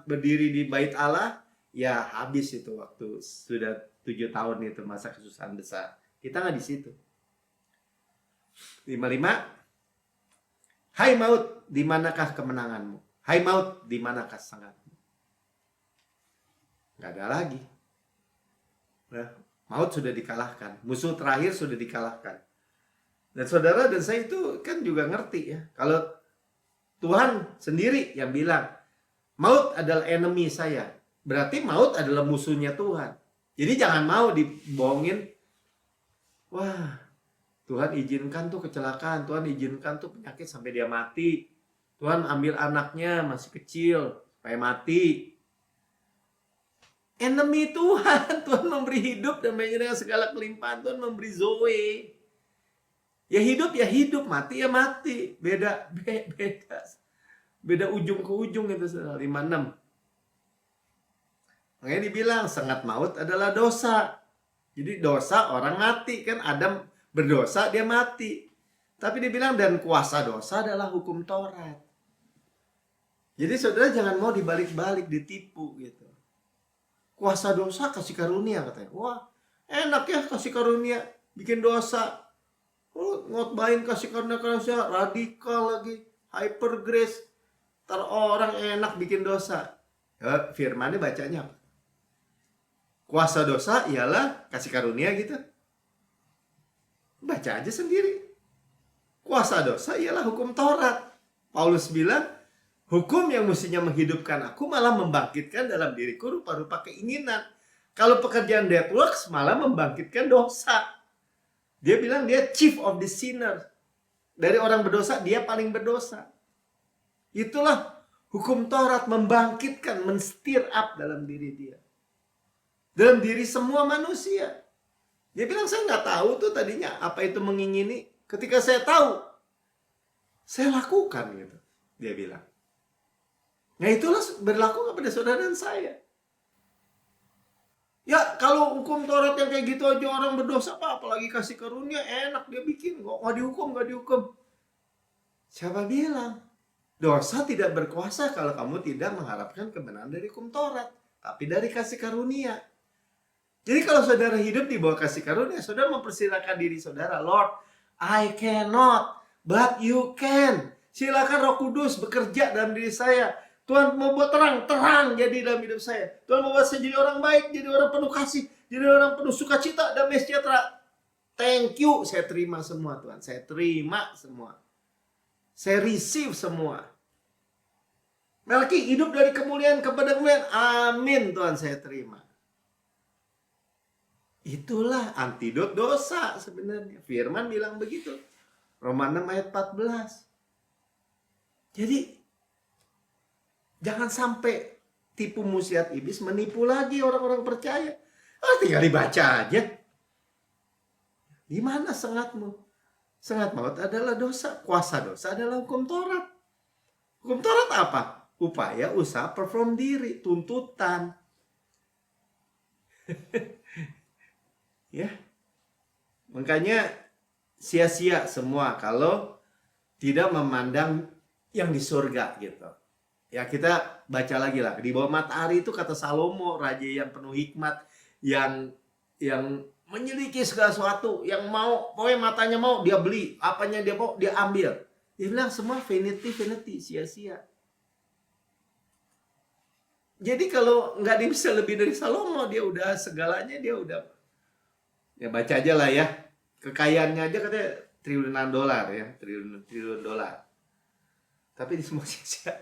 berdiri di bait Allah, ya habis itu waktu sudah 7 tahun itu masa kesusahan besar. Kita nggak di situ. 55. Hai maut, di manakah kemenanganmu? Hai maut, di manakah sangatmu? Nggak ada lagi. Nah, maut sudah dikalahkan, musuh terakhir sudah dikalahkan. Dan saudara dan saya itu kan juga ngerti ya. Kalau Tuhan sendiri yang bilang, maut adalah enemy saya. Berarti maut adalah musuhnya Tuhan. Jadi jangan mau dibohongin. Wah, Tuhan izinkan tuh kecelakaan. Tuhan izinkan tuh penyakit sampai dia mati. Tuhan ambil anaknya masih kecil supaya mati. Enemy Tuhan. Tuhan memberi hidup dan dengan segala kelimpahan. Tuhan memberi Zoe. Ya hidup, mati ya mati. Beda ujung ke ujung itu, 56. Makanya dibilang sengat maut adalah dosa. Jadi dosa orang mati kan, Adam berdosa dia mati. Tapi dibilang dan kuasa dosa adalah hukum Taurat. Jadi saudara jangan mau dibalik-balik, ditipu gitu. Kuasa dosa kasih karunia katanya. Wah, enak ya kasih karunia, bikin dosa. Oh, ngotbahin kasih karunia radikal lagi, hyper grace. Ntar orang enak bikin dosa. Ya, firmannya bacanya apa? Kuasa dosa ialah kasih karunia gitu. Baca aja sendiri. Kuasa dosa ialah hukum Taurat. Paulus bilang, hukum yang mestinya menghidupkan aku malah membangkitkan dalam diriku rupa-rupa keinginan. Kalau pekerjaan dead works malah membangkitkan dosa. Dia bilang dia chief of the sinner. Dari orang berdosa, dia paling berdosa. Itulah hukum Taurat, membangkitkan, men-stir up dalam diri dia. Dalam diri semua manusia. Dia bilang, saya nggak tahu tuh tadinya apa itu mengingini. Ketika saya tahu, saya lakukan gitu. Dia bilang. Nah itulah berlaku kepada saudara dan saya. Ya kalau hukum Taurat yang kayak gitu aja orang berdosa, apalagi kasih karunia enak dia bikin. Nggak dihukum. Siapa bilang? Dosa tidak berkuasa kalau kamu tidak mengharapkan kebenaran dari hukum Taurat. Tapi dari kasih karunia. Jadi kalau saudara hidup di bawah kasih karunia, saudara mempersilahkan diri saudara, Lord, I cannot, but you can. Silakan Roh Kudus bekerja dalam diri saya. Tuhan mau buat terang jadi dalam hidup saya. Tuhan mau buat saya jadi orang baik, jadi orang penuh kasih, jadi orang penuh sukacita dan sejahtera. Thank you, saya terima semua Tuhan. Saya terima semua. Saya receive semua. Melki hidup dari kemuliaan kepada kemuliaan. Amin Tuhan, saya terima. Itulah antidot dosa sebenarnya. Firman bilang begitu. Roma 6 ayat 14. Jadi jangan sampai tipu muslihat iblis menipu lagi orang-orang percaya. Tinggal dibaca aja. Di mana sengatmu? Sengat maut adalah dosa. Kuasa dosa adalah hukum Taurat. Hukum Taurat apa? Upaya, usaha, perform diri, tuntutan. Ya. Makanya sia-sia semua kalau tidak memandang yang di surga gitu. Ya kita baca lagi lah. Di bawah matahari itu kata Salomo, raja yang penuh hikmat, yang menyelidiki segala sesuatu, yang mau, pokoknya matanya mau dia beli, apanya dia mau dia ambil. Dia bilang semua vanity, sia-sia. Jadi kalau nggak bisa lebih dari Salomo, dia udah segalanya, dia udah. Ya baca aja lah ya. Kekayaannya aja katanya triliunan dolar ya, triliun dolar. Tapi di semua sia-sia.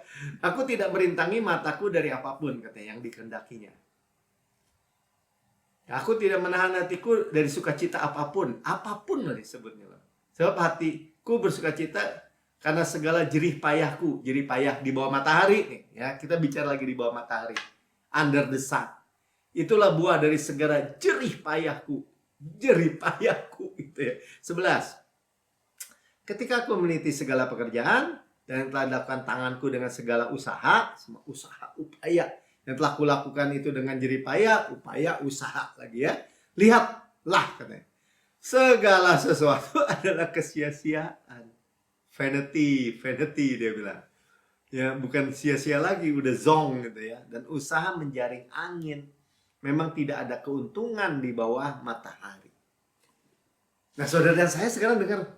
Aku tidak merintangi mataku dari apapun katanya yang dikehendakinya. Aku tidak menahan hatiku dari sukacita apapun lah disebutnya. Sebab hatiku bersukacita karena segala jerih payahku, jerih payah di bawah matahari nih, ya. Kita bicara lagi di bawah matahari. Under the sun. Itulah buah dari segala jerih payahku gitu ya. 11. Ketika aku meneliti segala pekerjaan dan telah dilakukan tanganku dengan segala usaha, semua usaha, upaya yang telah kulakukan itu dengan jerih payah, upaya, usaha lagi ya. Lihatlah katanya. Segala sesuatu adalah kesia-siaan. Vanity dia bilang. Ya, bukan sia-sia lagi, udah zong gitu ya. Dan usaha menjaring angin. Memang tidak ada keuntungan di bawah matahari. Nah, saudara dan saya sekarang dengar,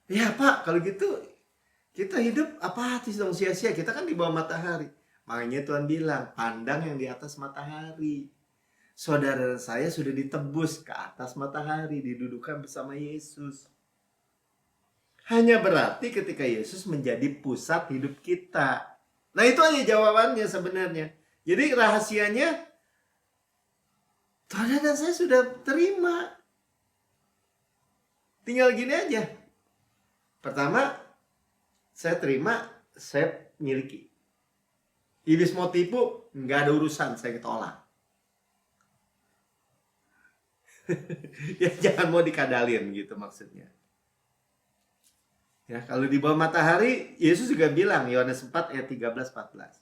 ya Pak, kalau gitu kita hidup apatis dong, sia-sia. Kita kan di bawah matahari. Makanya Tuhan bilang, pandang yang di atas matahari. Saudara dan saya sudah ditebus ke atas matahari, didudukan bersama Yesus. Hanya berarti ketika Yesus menjadi pusat hidup kita. Nah, itu aja jawabannya sebenarnya. Jadi rahasianya, saudara dan saya sudah terima. Tinggal gini aja. Pertama, saya terima, saya miliki. Iblis mau tipu, nggak ada urusan, saya tolak. Ya jangan mau dikadalin gitu maksudnya. Ya, kalau di bawah matahari, Yesus juga bilang, Yohanes 4 ayat 13-14.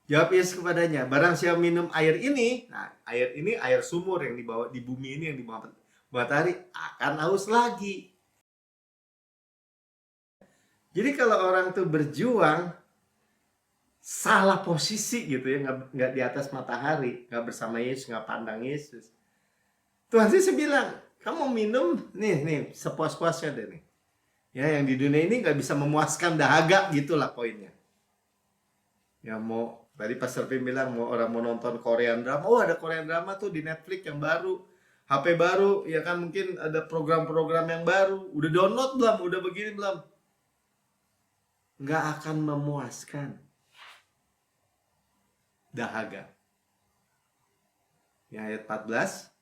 Jawab Yesus kepadanya, barang siapa minum air ini, nah air ini air sumur yang dibawa di bumi ini, yang di bawah matahari, akan haus lagi. Jadi kalau orang tuh berjuang salah posisi gitu ya, nggak di atas matahari, nggak bersama Yesus, nggak pandang Yesus, Tuhan Yesus bilang, kamu minum nih sepuas-puasnya deh nih. Ya, yang di dunia ini nggak bisa memuaskan dahaga, gitulah poinnya. Ya mau tadi Pastor Pim bilang mau orang mau nonton Korean drama, oh ada Korean drama tuh di Netflix yang baru, HP baru, ya kan mungkin ada program-program yang baru, udah download belum, udah begini belum? Nggak akan memuaskan dahaga. Ya, ayat 14.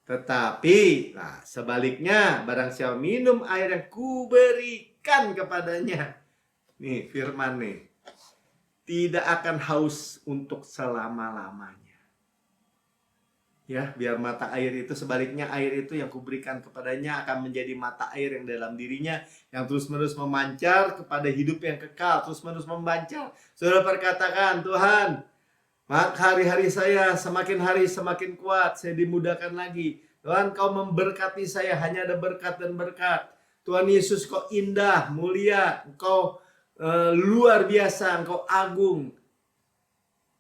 Tetapi, nah sebaliknya, barang siapa minum air yang kuberikan kepadanya, nih firman nih, tidak akan haus untuk selama-lamanya. Ya, biar mata air itu, sebaliknya air itu yang kuberikan kepadanya akan menjadi mata air yang dalam dirinya, yang terus-menerus memancar kepada hidup yang kekal, terus-menerus memancar. Saudara perkatakan, Tuhan, hari-hari saya semakin hari semakin kuat, saya dimudahkan lagi. Tuhan, kau memberkati saya, hanya ada berkat dan berkat. Tuhan Yesus, kau indah, mulia, engkau luar biasa, engkau agung.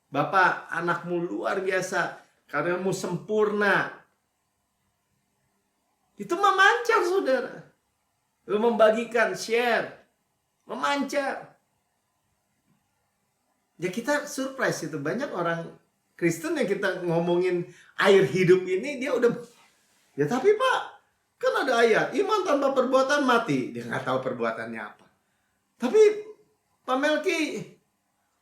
Bapak, anakmu luar biasa, karyamu sempurna. Itu memancar, saudara. Lu membagikan, share, memancar. Ya kita surprise itu, banyak orang Kristen yang kita ngomongin air hidup ini, dia udah, ya tapi Pak, kan ada ayat, iman tanpa perbuatan mati. Dia nggak tahu perbuatannya apa. Tapi Pak Melki,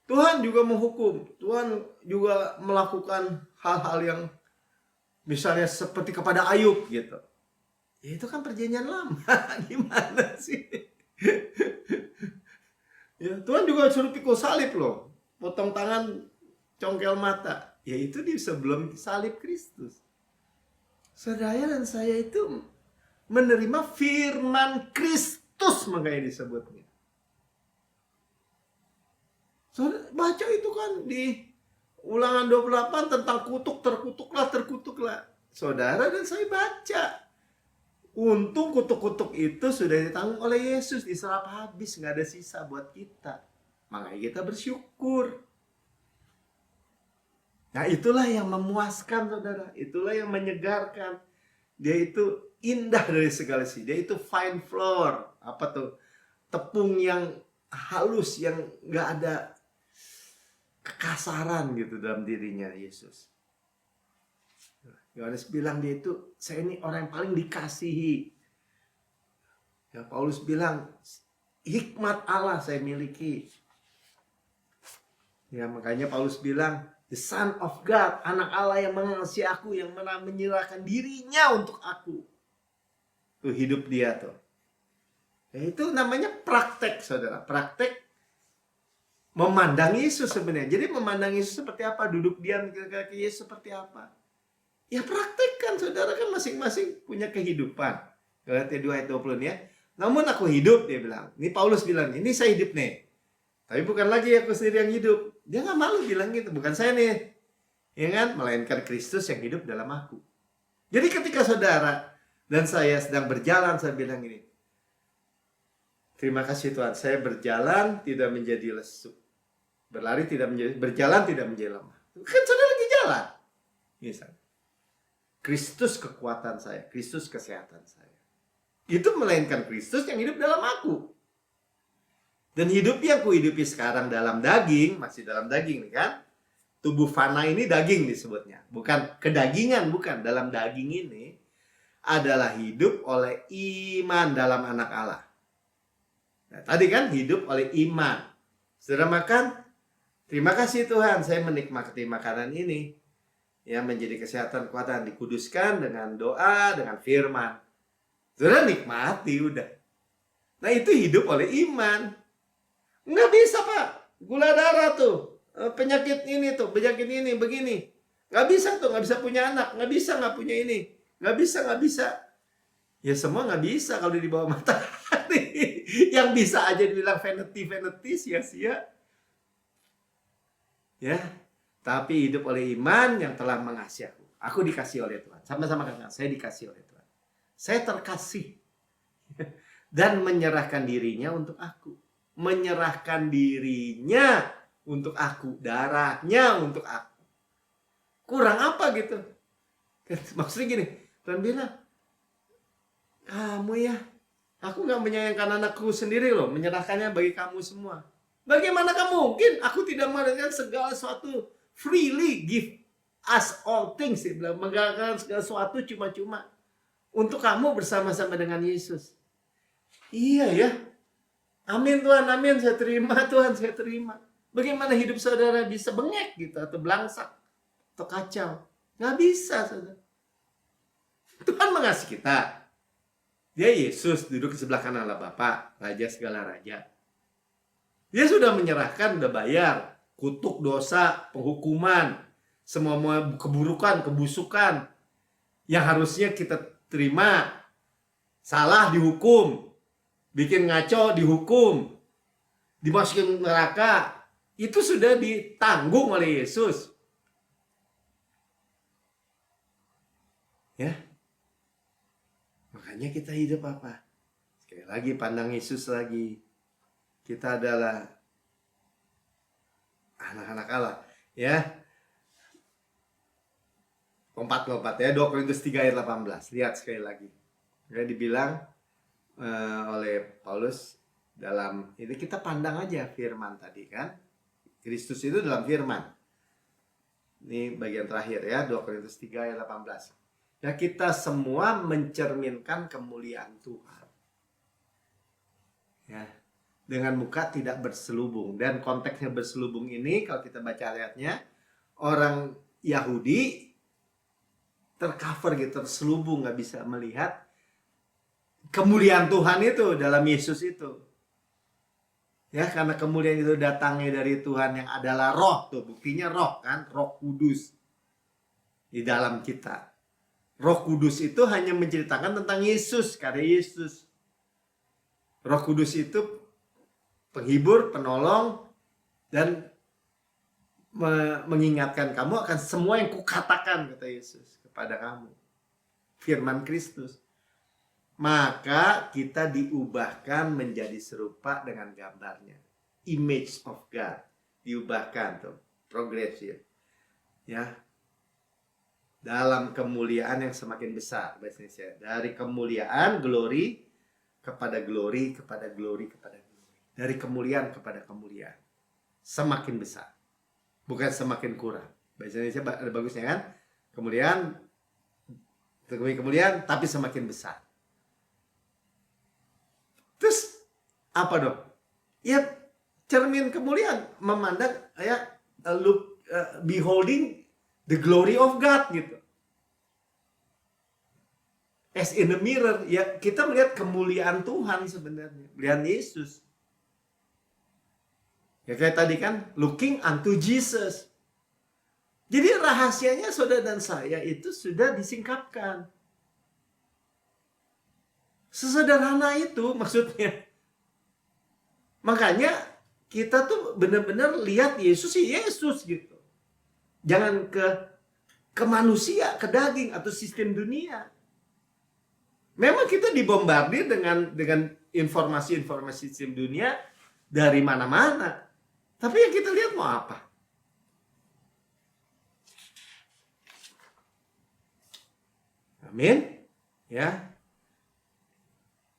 Tuhan juga menghukum, Tuhan juga melakukan hal-hal yang misalnya seperti kepada Ayub gitu. Ya itu kan perjanjian lama. Gimana sih? Ya, Tuhan juga suruh pikul salib loh. Potong tangan, congkel mata. Ya itu di sebelum salib Kristus. Saudara dan saya itu menerima firman Kristus, makanya disebutnya. Saudara baca itu kan di Ulangan 28 tentang terkutuklah. Saudara dan saya baca. Untung kutuk-kutuk itu sudah ditanggung oleh Yesus, diserap habis, nggak ada sisa buat kita. Makanya kita bersyukur. Nah itulah yang memuaskan, saudara. Itulah yang menyegarkan. Dia itu indah dari segala sisi. Dia itu fine flour. Apa tuh? Tepung yang halus, yang nggak ada kekasaran gitu dalam dirinya Yesus. Yohanes bilang dia itu, saya ini orang yang paling dikasihi. Ya, Paulus bilang, hikmat Allah saya miliki. Ya, makanya Paulus bilang, the Son of God, anak Allah yang mengasihi aku, yang menyerahkan dirinya untuk aku. Tuh hidup dia tuh. Ya, itu namanya praktek, saudara. Praktek memandang Yesus sebenarnya. Jadi memandang Yesus seperti apa? Duduk diam di kaki Yesus seperti apa? Ya praktekkan, saudara, kan masing-masing punya kehidupan. Galatia 2 ayat 20 ya. Namun aku hidup, dia bilang. Ini Paulus bilang, ini saya hidup nih. Tapi bukan lagi aku sendiri yang hidup. Dia gak malu bilang gitu, bukan saya nih. Ya kan? Melainkan Kristus yang hidup dalam aku. Jadi ketika saudara dan saya sedang berjalan, saya bilang gini, terima kasih Tuhan, saya berjalan tidak menjadi lesu. Berlari tidak menjadi, berjalan tidak menjadi lemah. Kan saudara lagi jalan. Misalnya. Kristus kekuatan saya, Kristus kesehatan saya. Itu melainkan Kristus yang hidup dalam aku. Dan hidup yang kuhidupi sekarang dalam daging, masih dalam daging nih kan. Tubuh fana ini daging disebutnya. Bukan kedagingan, bukan. Dalam daging ini adalah hidup oleh iman dalam anak Allah. Nah, tadi kan hidup oleh iman. Saudara makan? Terima kasih Tuhan, saya menikmati makanan ini. Ya, menjadi kesehatan, kekuatan, dikuduskan dengan doa, dengan firman. Saudara nikmati udah. Nah itu hidup oleh iman. Nggak bisa Pak, gula darah tuh, penyakit ini tuh, penyakit ini, begini. Nggak bisa tuh, nggak bisa punya anak, nggak bisa nggak punya ini. Nggak bisa. Ya semua nggak bisa kalau di bawah matahari. Yang bisa aja dibilang vanity sia-sia. Ya, tapi hidup oleh iman yang telah mengasihi aku. Aku dikasih oleh Tuhan. Sama-sama katakan, saya dikasih oleh Tuhan. Saya terkasih. Dan menyerahkan dirinya untuk aku. Menyerahkan dirinya untuk aku. Darahnya untuk aku. Kurang apa gitu? Maksudnya gini, Tuhan bilang, kamu ya, aku gak menyayangkan anakku sendiri loh. Menyerahkannya bagi kamu semua. Bagaimana kamu mungkin aku tidak memberikan segala sesuatu freely give us all things. Dia bilang, menggalakan segala sesuatu cuma-cuma untuk kamu bersama-sama dengan Yesus. Iya ya. Amin Tuhan, amin. Saya terima Tuhan, saya terima. Bagaimana hidup saudara bisa bengek gitu atau belangsak atau kacau? Nggak bisa saudara. Tuhan mengasihi kita. Dia Yesus duduk di sebelah kanan Allah Bapa, Raja segala raja. Dia sudah menyerahkan, sudah bayar kutuk dosa, penghukuman, semua keburukan, kebusukan yang harusnya kita terima. Salah dihukum, bikin ngaco dihukum, dimasukin neraka, itu sudah ditanggung oleh Yesus. Ya, makanya kita hidup apa? Sekali lagi pandang Yesus lagi. Kita adalah anak-anak Allah, ya. Lompat ya, 2 Korintus 3 ayat 18. Lihat sekali lagi. Kayak dibilang oleh Paulus dalam ini, kita pandang aja firman tadi kan. Kristus itu dalam firman. Ini bagian terakhir ya, 2 Korintus 3 ayat 18. Ya, kita semua mencerminkan kemuliaan Tuhan. Ya. Dengan muka tidak berselubung. Dan konteksnya berselubung ini, kalau kita baca ayatnya, orang Yahudi tercover gitu, terselubung, nggak bisa melihat kemuliaan Tuhan itu dalam Yesus itu. Ya, karena kemuliaan itu datangnya dari Tuhan yang adalah roh. Tuh, buktinya roh kan, Roh Kudus di dalam kita. Roh Kudus itu hanya menceritakan tentang Yesus, karya Yesus. Roh Kudus itu penghibur, penolong, dan mengingatkan kamu akan semua yang kukatakan, kata Yesus kepada kamu. Firman Kristus. Maka kita diubahkan menjadi serupa dengan gambarnya. Image of God. Diubahkan tuh. Progresif. Ya. Dalam kemuliaan yang semakin besar. Bahasa Indonesia. Dari kemuliaan, glory, kepada glory, kepada glory, kepada glory. Dari kemuliaan kepada kemuliaan. Semakin besar. Bukan semakin kurang. Bahasa Indonesia ada bagusnya kan? Kemuliaan, tapi semakin besar. Terus apa dong? Ya, cermin kemuliaan, memandang ya beholding the glory of God gitu. As in a mirror, ya kita melihat kemuliaan Tuhan sebenarnya, melihat Yesus. Ya kayak tadi kan, looking unto Jesus. Jadi rahasianya saudara dan saya itu sudah disingkapkan. Sesederhana itu maksudnya. Makanya kita tuh benar-benar lihat Yesus gitu. Jangan ke manusia, ke daging atau sistem dunia. Memang kita dibombardir dengan informasi-informasi sistem dunia dari mana-mana. Tapi yang kita lihat mau apa? Amin. Ya.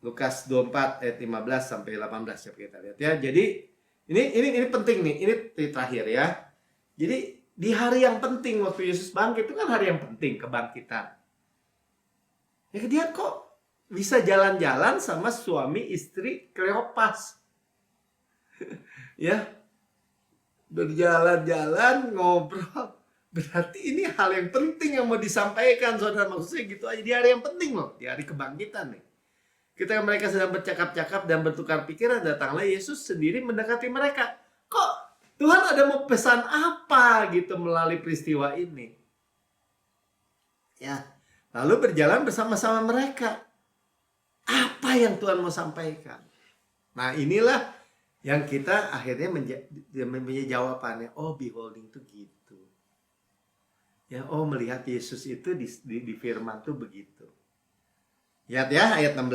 Lukas 24 ayat 15 sampai 18 ya kita lihat ya. Jadi ini penting nih. Ini terakhir ya. Jadi di hari yang penting waktu Yesus bangkit itu kan hari yang penting, kebangkitan. Ya dia kok bisa jalan-jalan sama suami istri Kleopas. Ya. Berjalan-jalan, ngobrol. Berarti ini hal yang penting yang mau disampaikan, saudara. Maksudnya gitu aja. Di hari yang penting loh. Di hari kebangkitan nih. Ketika mereka sedang bercakap-cakap dan bertukar pikiran, datanglah Yesus sendiri mendekati mereka. Kok Tuhan ada mau pesan apa gitu melalui peristiwa ini? Ya. Lalu berjalan bersama-sama mereka. Apa yang Tuhan mau sampaikan? Nah inilah yang kita akhirnya menjadi jawabannya. Oh, beholding tuh gitu. Ya, oh melihat Yesus itu di firman tuh begitu. Lihat ya ayat 16.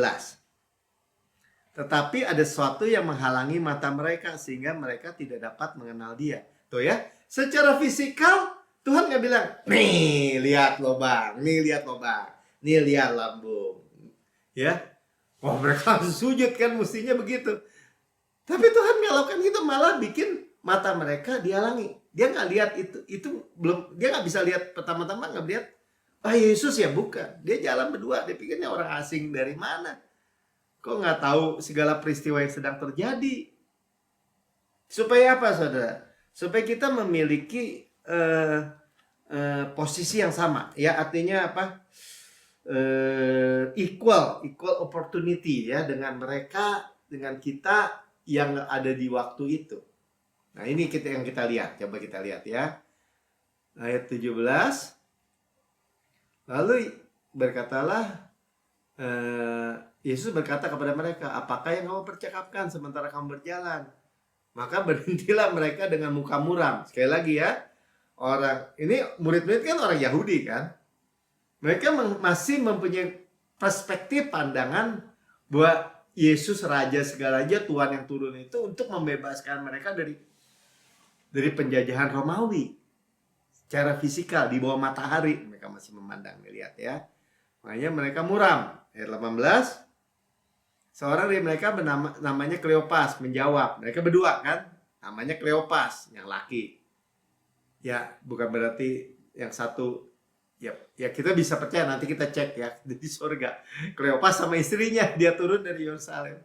Tetapi ada sesuatu yang menghalangi mata mereka sehingga mereka tidak dapat mengenal Dia. Tuh ya, secara fisikal Tuhan nggak bilang, nih lihat lobang, nih lihat lobang, nih lihat lambung. Ya, wah mereka harus sujud kan, mestinya begitu. Tapi Tuhan nggak lakukan gitu, malah bikin mata mereka dihalangi. Dia nggak lihat itu belum, dia nggak bisa lihat pertama-tama, nggak lihat Yesus ya, bukan. Dia jalan berdua, dia pikirnya orang asing dari mana. Kok nggak tahu segala peristiwa yang sedang terjadi? Supaya apa, saudara? Supaya kita memiliki posisi yang sama. Ya, artinya apa? Equal opportunity ya dengan mereka, dengan kita yang ada di waktu itu. Nah, ini yang kita lihat. Coba kita lihat ya. Ayat 17. Lalu berkatalah Yesus berkata kepada mereka, apakah yang kamu percakapkan sementara kamu berjalan? Maka berhentilah mereka dengan muka muram. Sekali lagi ya, orang ini murid-murid kan orang Yahudi kan. Mereka masih mempunyai perspektif pandangan bahwa Yesus Raja segala raja, Tuhan yang turun itu untuk membebaskan mereka dari penjajahan Romawi. Secara fisikal di bawah matahari mereka masih memandang, lihat ya. Makanya mereka muram. Ayat 18. Seorang dari mereka namanya Kleopas menjawab. Mereka berdua kan, namanya Kleopas yang laki. Ya, bukan berarti yang satu. Ya kita bisa percaya, nanti kita cek ya di surga. Kleopas sama istrinya dia turun dari Yerusalem.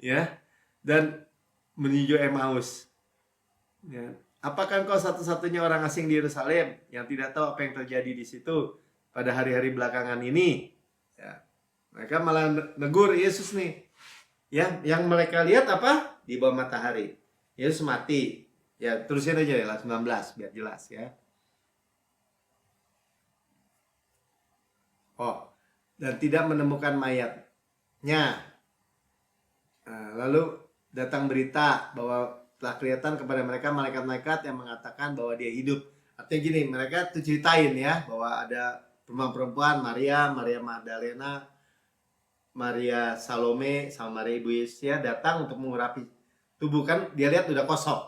Ya. Dan menuju Emmaus. Ya. Apakah engkau satu-satunya orang asing di Yerusalem yang tidak tahu apa yang terjadi di situ pada hari-hari belakangan ini? Ya. Mereka malah negur Yesus nih. Ya, yang mereka lihat apa? Di bawah matahari. Yesus mati. Ya, terusin aja ya 19 biar jelas ya. Oh, dan tidak menemukan mayatnya. Nah, lalu datang berita bahwa telah kelihatan kepada mereka malaikat-malaikat yang mengatakan bahwa dia hidup. Artinya gini, mereka tuh ceritain ya bahwa ada perempuan Maria Magdalena, Maria Salome sama Maria Ibu Yesus ya datang untuk mengurapi tubuh, kan dia lihat udah kosong.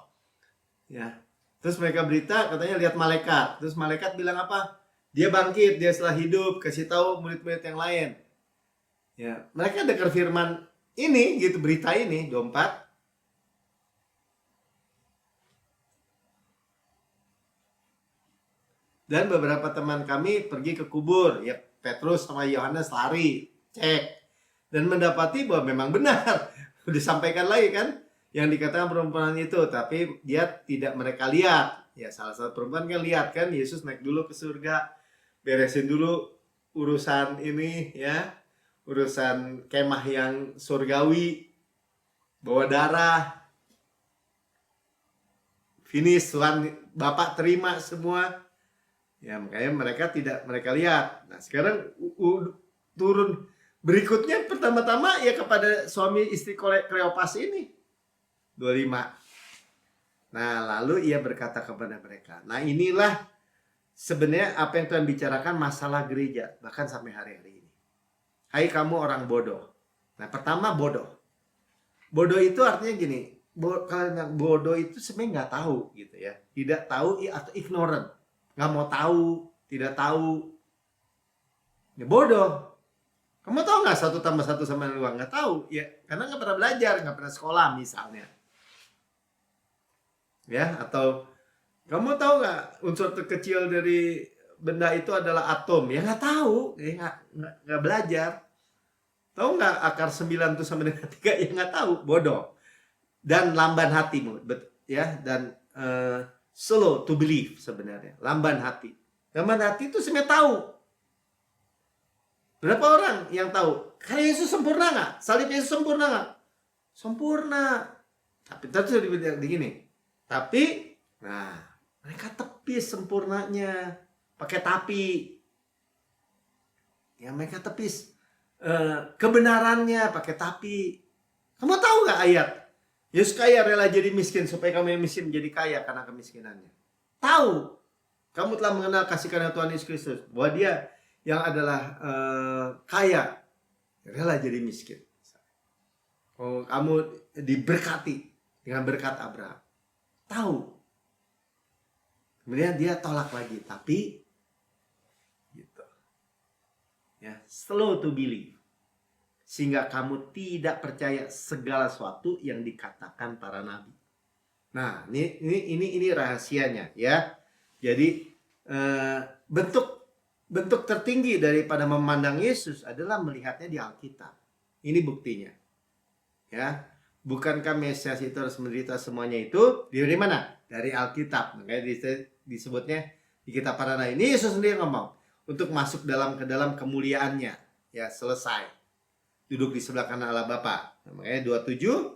Ya. Terus mereka berita katanya lihat malaikat. Terus malaikat bilang apa? Dia bangkit, dia setelah hidup, kasih tahu murid-murid yang lain. Ya, mereka dengar firman ini gitu, berita ini 24. Dan beberapa teman kami pergi ke kubur, ya Petrus sama Yohanes lari, cek. Dan mendapati bahwa memang benar. Disampaikan lagi kan yang dikatakan perempuan itu, tapi dia tidak mereka lihat. Ya salah satu perempuan kan lihat kan Yesus naik dulu ke surga, beresin dulu urusan ini ya, urusan kemah yang surgawi, bawa darah, finish, Tuhan Bapak terima semua. Ya makanya mereka lihat. Nah sekarang turun berikutnya pertama-tama ya kepada suami istri Kleopas ini 25. Nah lalu ia berkata kepada mereka, nah inilah sebenarnya apa yang Tuhan bicarakan masalah gereja bahkan sampai hari-hari ini. Hai kamu orang bodoh. Nah pertama bodoh itu artinya gini, kalau bodoh itu sebenarnya nggak tahu gitu ya, tidak tahu atau ignorant, nggak mau tahu, tidak tahu, ya bodoh. Kamu tahu nggak 1+1 sama 2? Nggak tahu ya, karena nggak pernah belajar, nggak pernah sekolah misalnya. Ya, atau kamu tahu nggak unsur terkecil dari benda itu adalah atom? Ya nggak tahu, ya nggak belajar. Tahu nggak akar 9 itu sama dengan 3? Ya nggak tahu, bodoh. Dan lamban hatimu, ya, dan slow to believe sebenarnya, lamban hati. Lamban hati itu sebenarnya tahu. Berapa orang yang tahu? Karena Yesus sempurna nggak? Salib Yesus sempurna nggak? Sempurna. Tapi terus begini. Tapi, nah, mereka tepis sempurnanya pakai tapi. Ya mereka tepis kebenarannya pakai tapi. Kamu tahu nggak ayat? Yesus kaya rela jadi miskin supaya kamu yang miskin menjadi kaya karena kemiskinannya. Tahu. Kamu telah mengenal kasih karunia Tuhan Yesus Kristus. Bahwa dia yang adalah kaya rela jadi miskin. Oh, kamu diberkati dengan berkat Abraham. Tahu. Kemudian dia tolak lagi. Tapi gitu. Ya, slow to believe. Sehingga kamu tidak percaya segala sesuatu yang dikatakan para nabi. Nah, ini rahasianya ya. Jadi bentuk tertinggi daripada memandang Yesus adalah melihatnya di Alkitab. Ini buktinya. Ya, bukankah Mesias itu harus menderita semuanya itu? Dari mana? Dari Alkitab. Makanya disebutnya di kitab para nabi. Ini Yesus sendiri ngomong untuk masuk ke dalam kemuliaannya. Ya, selesai. Duduk di sebelah kanan Allah Bapa. Makanya 27.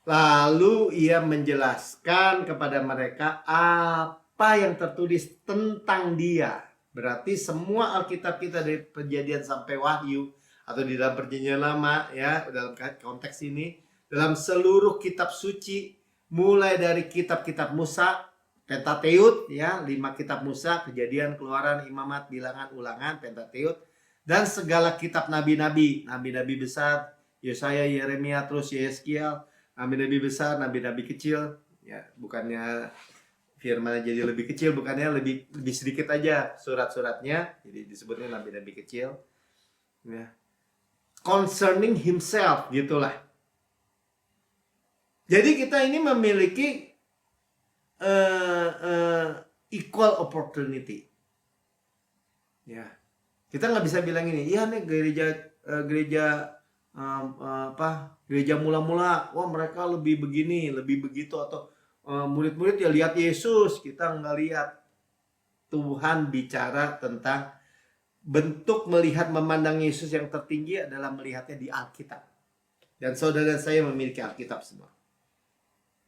Lalu ia menjelaskan kepada mereka apa yang tertulis tentang dia. Berarti semua Alkitab kita dari Perjanjian sampai Wahyu atau di dalam Perjanjian Lama ya, dalam konteks ini, dalam seluruh kitab suci, mulai dari kitab-kitab Musa, Pentateut ya, 5 kitab Musa, Kejadian, Keluaran, Imamat, Bilangan, Ulangan, Pentateut, dan segala kitab nabi-nabi besar, Yesaya, Yeremia, terus Yeskiel, nabi-nabi besar, nabi-nabi kecil, ya bukannya firman jadi lebih kecil, bukannya lebih sedikit aja surat-suratnya, jadi disebutnya nabi-nabi kecil, ya. Concerning himself, gitulah. Jadi kita ini memiliki equal opportunity, ya. Kita nggak bisa bilang ini, iya nih gereja mula-mula, wah mereka lebih begini, lebih begitu, atau murid-murid ya lihat Yesus. Kita nggak lihat. Tuhan bicara tentang bentuk melihat memandang Yesus yang tertinggi adalah melihatnya di Alkitab. Dan saudara saya memiliki Alkitab semua.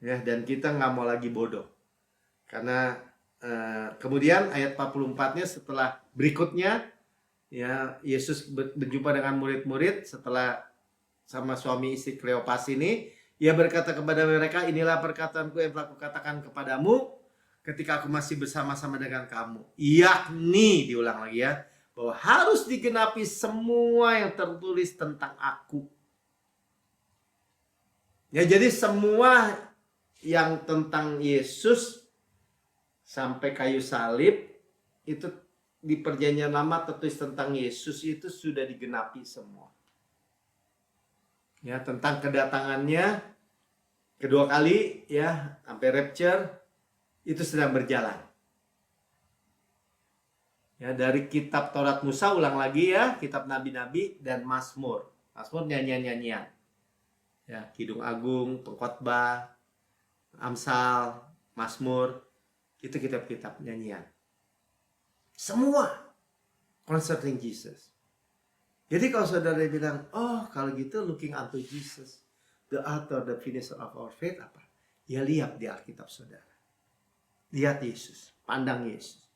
Ya, dan kita nggak mau lagi bodoh. Karena kemudian ayat 44-nya setelah berikutnya, ya, Yesus berjumpa dengan murid-murid setelah sama suami istri Kleopas ini. Ia berkata kepada mereka, inilah perkataanku yang telah kukatakan kepadamu ketika aku masih bersama-sama dengan kamu. Yakni, diulang lagi ya, bahwa harus digenapi semua yang tertulis tentang aku. Ya, jadi semua yang tentang Yesus sampai kayu salib itu di Perjanjian Lama tertulis tentang Yesus itu sudah digenapi semua. Ya, tentang kedatangannya kedua kali ya, sampai rapture itu sedang berjalan. Ya, dari kitab Taurat Musa, ulang lagi ya, kitab nabi-nabi dan Mazmur. Mazmur nyanyian-nyanyian. Ya, Kidung Agung, Pengkhotbah, Amsal, Mazmur, itu kitab-kitab nyanyian. Semua concerning Jesus. Jadi kalau saudara bilang, oh kalau gitu looking unto Jesus, the author, the finisher of our faith, apa? Ya lihat di Alkitab saudara. Lihat Yesus, pandang Yesus.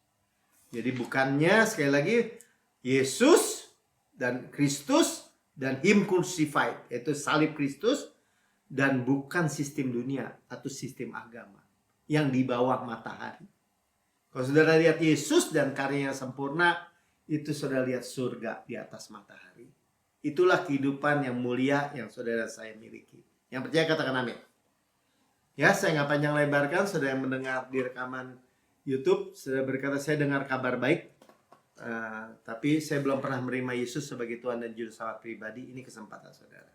Jadi bukannya sekali lagi Yesus dan Kristus dan Him crucified, yaitu salib Kristus, dan bukan sistem dunia atau sistem agama yang di bawah matahari. Kalau saudara lihat Yesus dan karyanya sempurna, itu saudara lihat surga di atas matahari. Itulah kehidupan yang mulia yang saudara saya miliki. Yang percaya katakan amin. Ya, saya nggak panjang lebarkan. Saudara yang mendengar di rekaman YouTube, saudara berkata saya dengar kabar baik, tapi saya belum pernah menerima Yesus sebagai Tuhan dan Juru Selamat pribadi. Ini kesempatan saudara.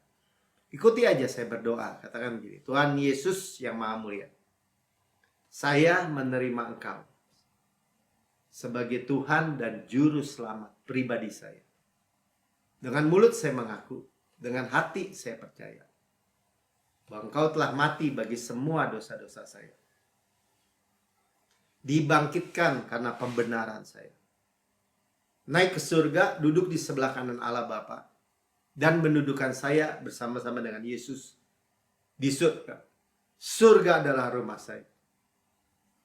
Ikuti aja saya berdoa. Katakan begini, Tuhan Yesus yang Maha Mulia, saya menerima Engkau sebagai Tuhan dan Juru Selamat pribadi saya. Dengan mulut saya mengaku, dengan hati saya percaya bahwa Engkau telah mati bagi semua dosa-dosa saya. Dibangkitkan karena pembenaran saya. Naik ke surga, duduk di sebelah kanan Allah Bapa, dan mendudukan saya bersama-sama dengan Yesus di surga. Surga adalah rumah saya.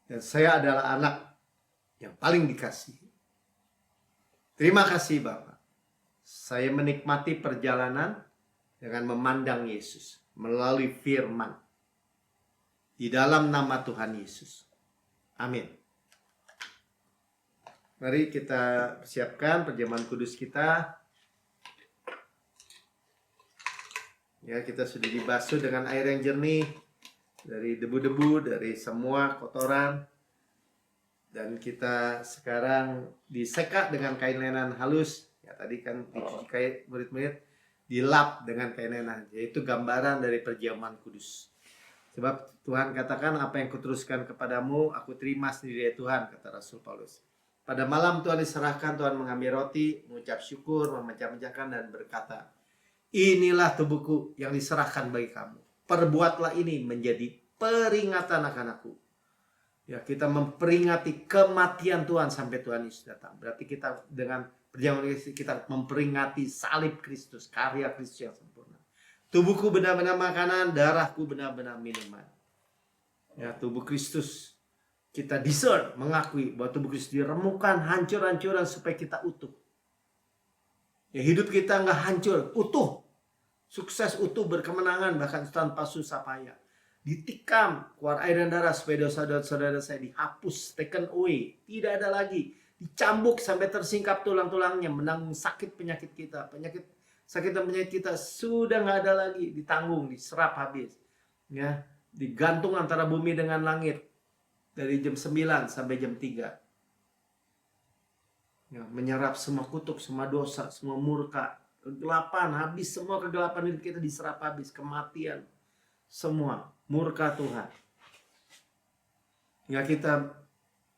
Dan saya adalah anak yang paling dikasihi. Terima kasih Bapak. Saya menikmati perjalanan dengan memandang Yesus melalui firman di dalam nama Tuhan Yesus. Amin. Mari kita persiapkan perjamuan kudus kita. Ya, kita sudah dibasuh dengan air yang jernih dari debu-debu, dari semua kotoran. Dan kita sekarang diseka dengan kain lenan halus. Ya, tadi kan dicuci kain murid-murid, dilap dengan kain lenan, yaitu gambaran dari perjamuan kudus. Sebab Tuhan katakan, apa yang kuteruskan kepadamu, aku terima sendiri dari Tuhan, kata Rasul Paulus. Pada malam Tuhan diserahkan, Tuhan mengambil roti, mengucap syukur, memecah-mecahkan dan berkata, inilah tubuhku yang diserahkan bagi kamu. Perbuatlah ini menjadi peringatan akan aku. Ya, kita memperingati kematian Tuhan sampai Tuhan Yesus datang. Berarti kita dengan perjamuan kita memperingati salib Kristus, karya Kristus yang sempurna. Tubuhku benar-benar makanan, darahku benar-benar minuman. Ya, tubuh Kristus. Kita discern, mengakui bahwa tubuh Kristus diremukkan, hancur-hancuran supaya kita utuh. Ya, hidup kita nggak hancur, utuh. Sukses, utuh, berkemenangan, bahkan tanpa susah payah. Ditikam, keluar air dan darah supaya dosa-dosa saya dihapus, taken away. Tidak ada lagi. Dicambuk sampai tersingkap tulang-tulangnya, menanggung sakit penyakit kita. Sakit dan penyakit kita sudah nggak ada lagi. Ditanggung, diserap habis. Ya, digantung antara bumi dengan langit. Dari jam 9 sampai jam 3. Ya, menyerap semua kutuk, semua dosa, semua murka, kegelapan, habis semua kegelapan hidup kita diserap habis, kematian, semua murka Tuhan. Ya, kita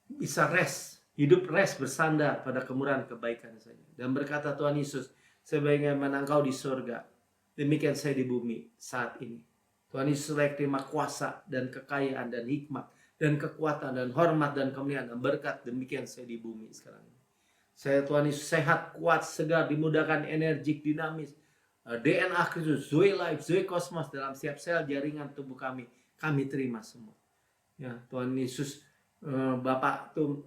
bisa rest, hidup rest bersandar pada kemurahan kebaikan saja. Dan berkata Tuhan Yesus, sebagaimana engkau di surga, demikian saya di bumi saat ini. Tuhan Yesus layak terima kuasa dan kekayaan dan hikmat dan kekuatan dan hormat dan kemuliaan dan berkat, demikian saya di bumi sekarang ini. Saya Tuhan Yesus sehat, kuat, segar, dimudahkan, energik, dinamis. DNA Kristus, Zoe Life, Zoe Kosmos dalam setiap sel jaringan tubuh kami terima semua. Ya, Tuhan Yesus, Bapak tuh,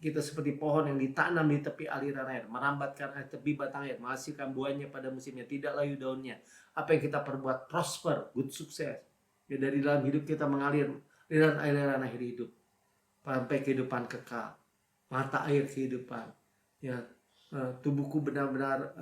kita seperti pohon yang ditanam di tepi aliran air, merambatkan air, tepi batang air, menghasilkan buahnya pada musimnya, tidak layu daunnya. Apa yang kita perbuat prosper, good sukses. Ya, dari dalam hidup kita mengalir aliran air hidup sampai kehidupan kekal, mata air kehidupan. Ya, tubuhku benar-benar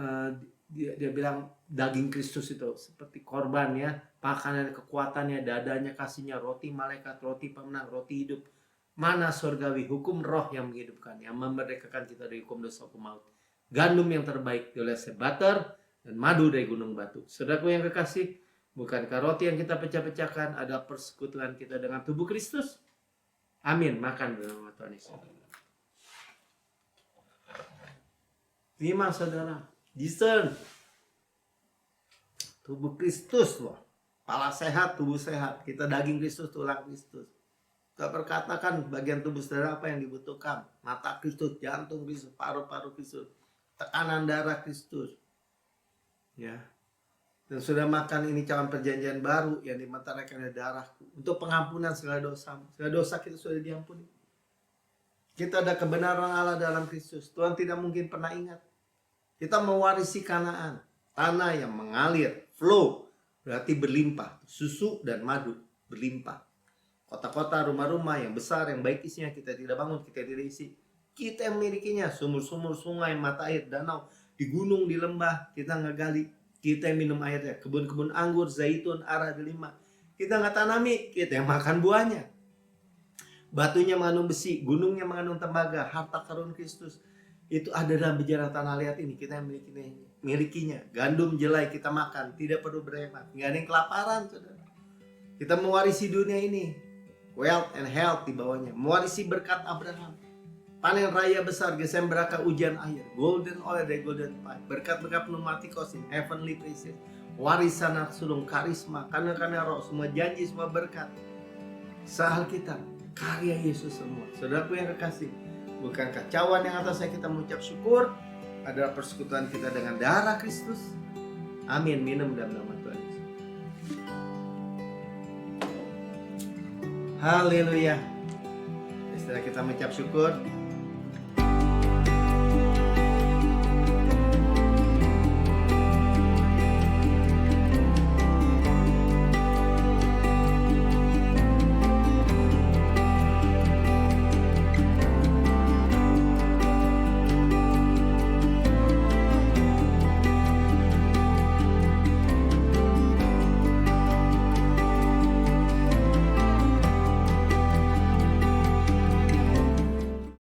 dia bilang daging Kristus itu seperti korban, ya, makanan kekuatannya, dadanya kasihnya, roti malaikat, roti pemenang, roti hidup, mana surgawi, hukum roh yang menghidupkan, yang memerdekakan kita dari hukum dosa, hukum maut, gandum yang terbaik diolesi butter dan madu dari gunung batu. Saudaraku yang kekasih, bukankah roti yang kita pecah-pecahkan adalah persekutuan kita dengan tubuh Kristus? Amin. Makan bersama Tuhan Yesus. Terima saudara, discern. Tubuh Kristus loh. Kepala sehat, tubuh sehat. Kita daging Kristus, tulang Kristus. Kita perkatakan bagian tubuh saudara apa yang dibutuhkan. Mata Kristus, jantung Kristus, paru-paru Kristus, tekanan darah Kristus. Ya. Dan sudah makan ini cawan perjanjian baru yang dimeteraikan oleh darahku untuk pengampunan segala dosa. Segala dosa kita sudah diampuni. Kita ada kebenaran Allah dalam Kristus. Tuhan tidak mungkin pernah ingat. Kita mewarisi Kanaan, tanah yang mengalir, flow, berarti berlimpah, susu dan madu berlimpah. Kota-kota, rumah-rumah yang besar, yang baik isinya, kita tidak bangun, kita tidak isi. Kita yang memilikinya, sumur-sumur, sungai, mata air, danau, di gunung, di lembah, kita nggak gali. Kita yang minum airnya, kebun-kebun anggur, zaitun, ara, delima. Kita nggak tanami, kita yang makan buahnya. Batunya mengandung besi, gunungnya mengandung tembaga, harta karun Kristus. Itu ada dalam bicara tanah liat ini, kita yang milikinya. Gandum jelai kita makan, tidak perlu berhemat. Nggak ada yang kelaparan, saudara. Kita mewarisi dunia ini, wealth and health di bawahnya. Mewarisi berkat Abraham. Panen raya besar, gesem beraka ujian akhir. Golden oil dari golden pipe. Berkat-berkat pneumatikosin, heavenly places. Warisan sulung, karisma, karena roh, semua janji, semua berkat. Sahal kita, karya Yesus semua. Saudaraku yang kekasih, bukan kacauan yang atas saya kita mengucap syukur, adalah persekutuan kita dengan darah Kristus. Amin. Minum dalam nama Tuhan Yesus. Haleluya. Setelah kita mengucap syukur,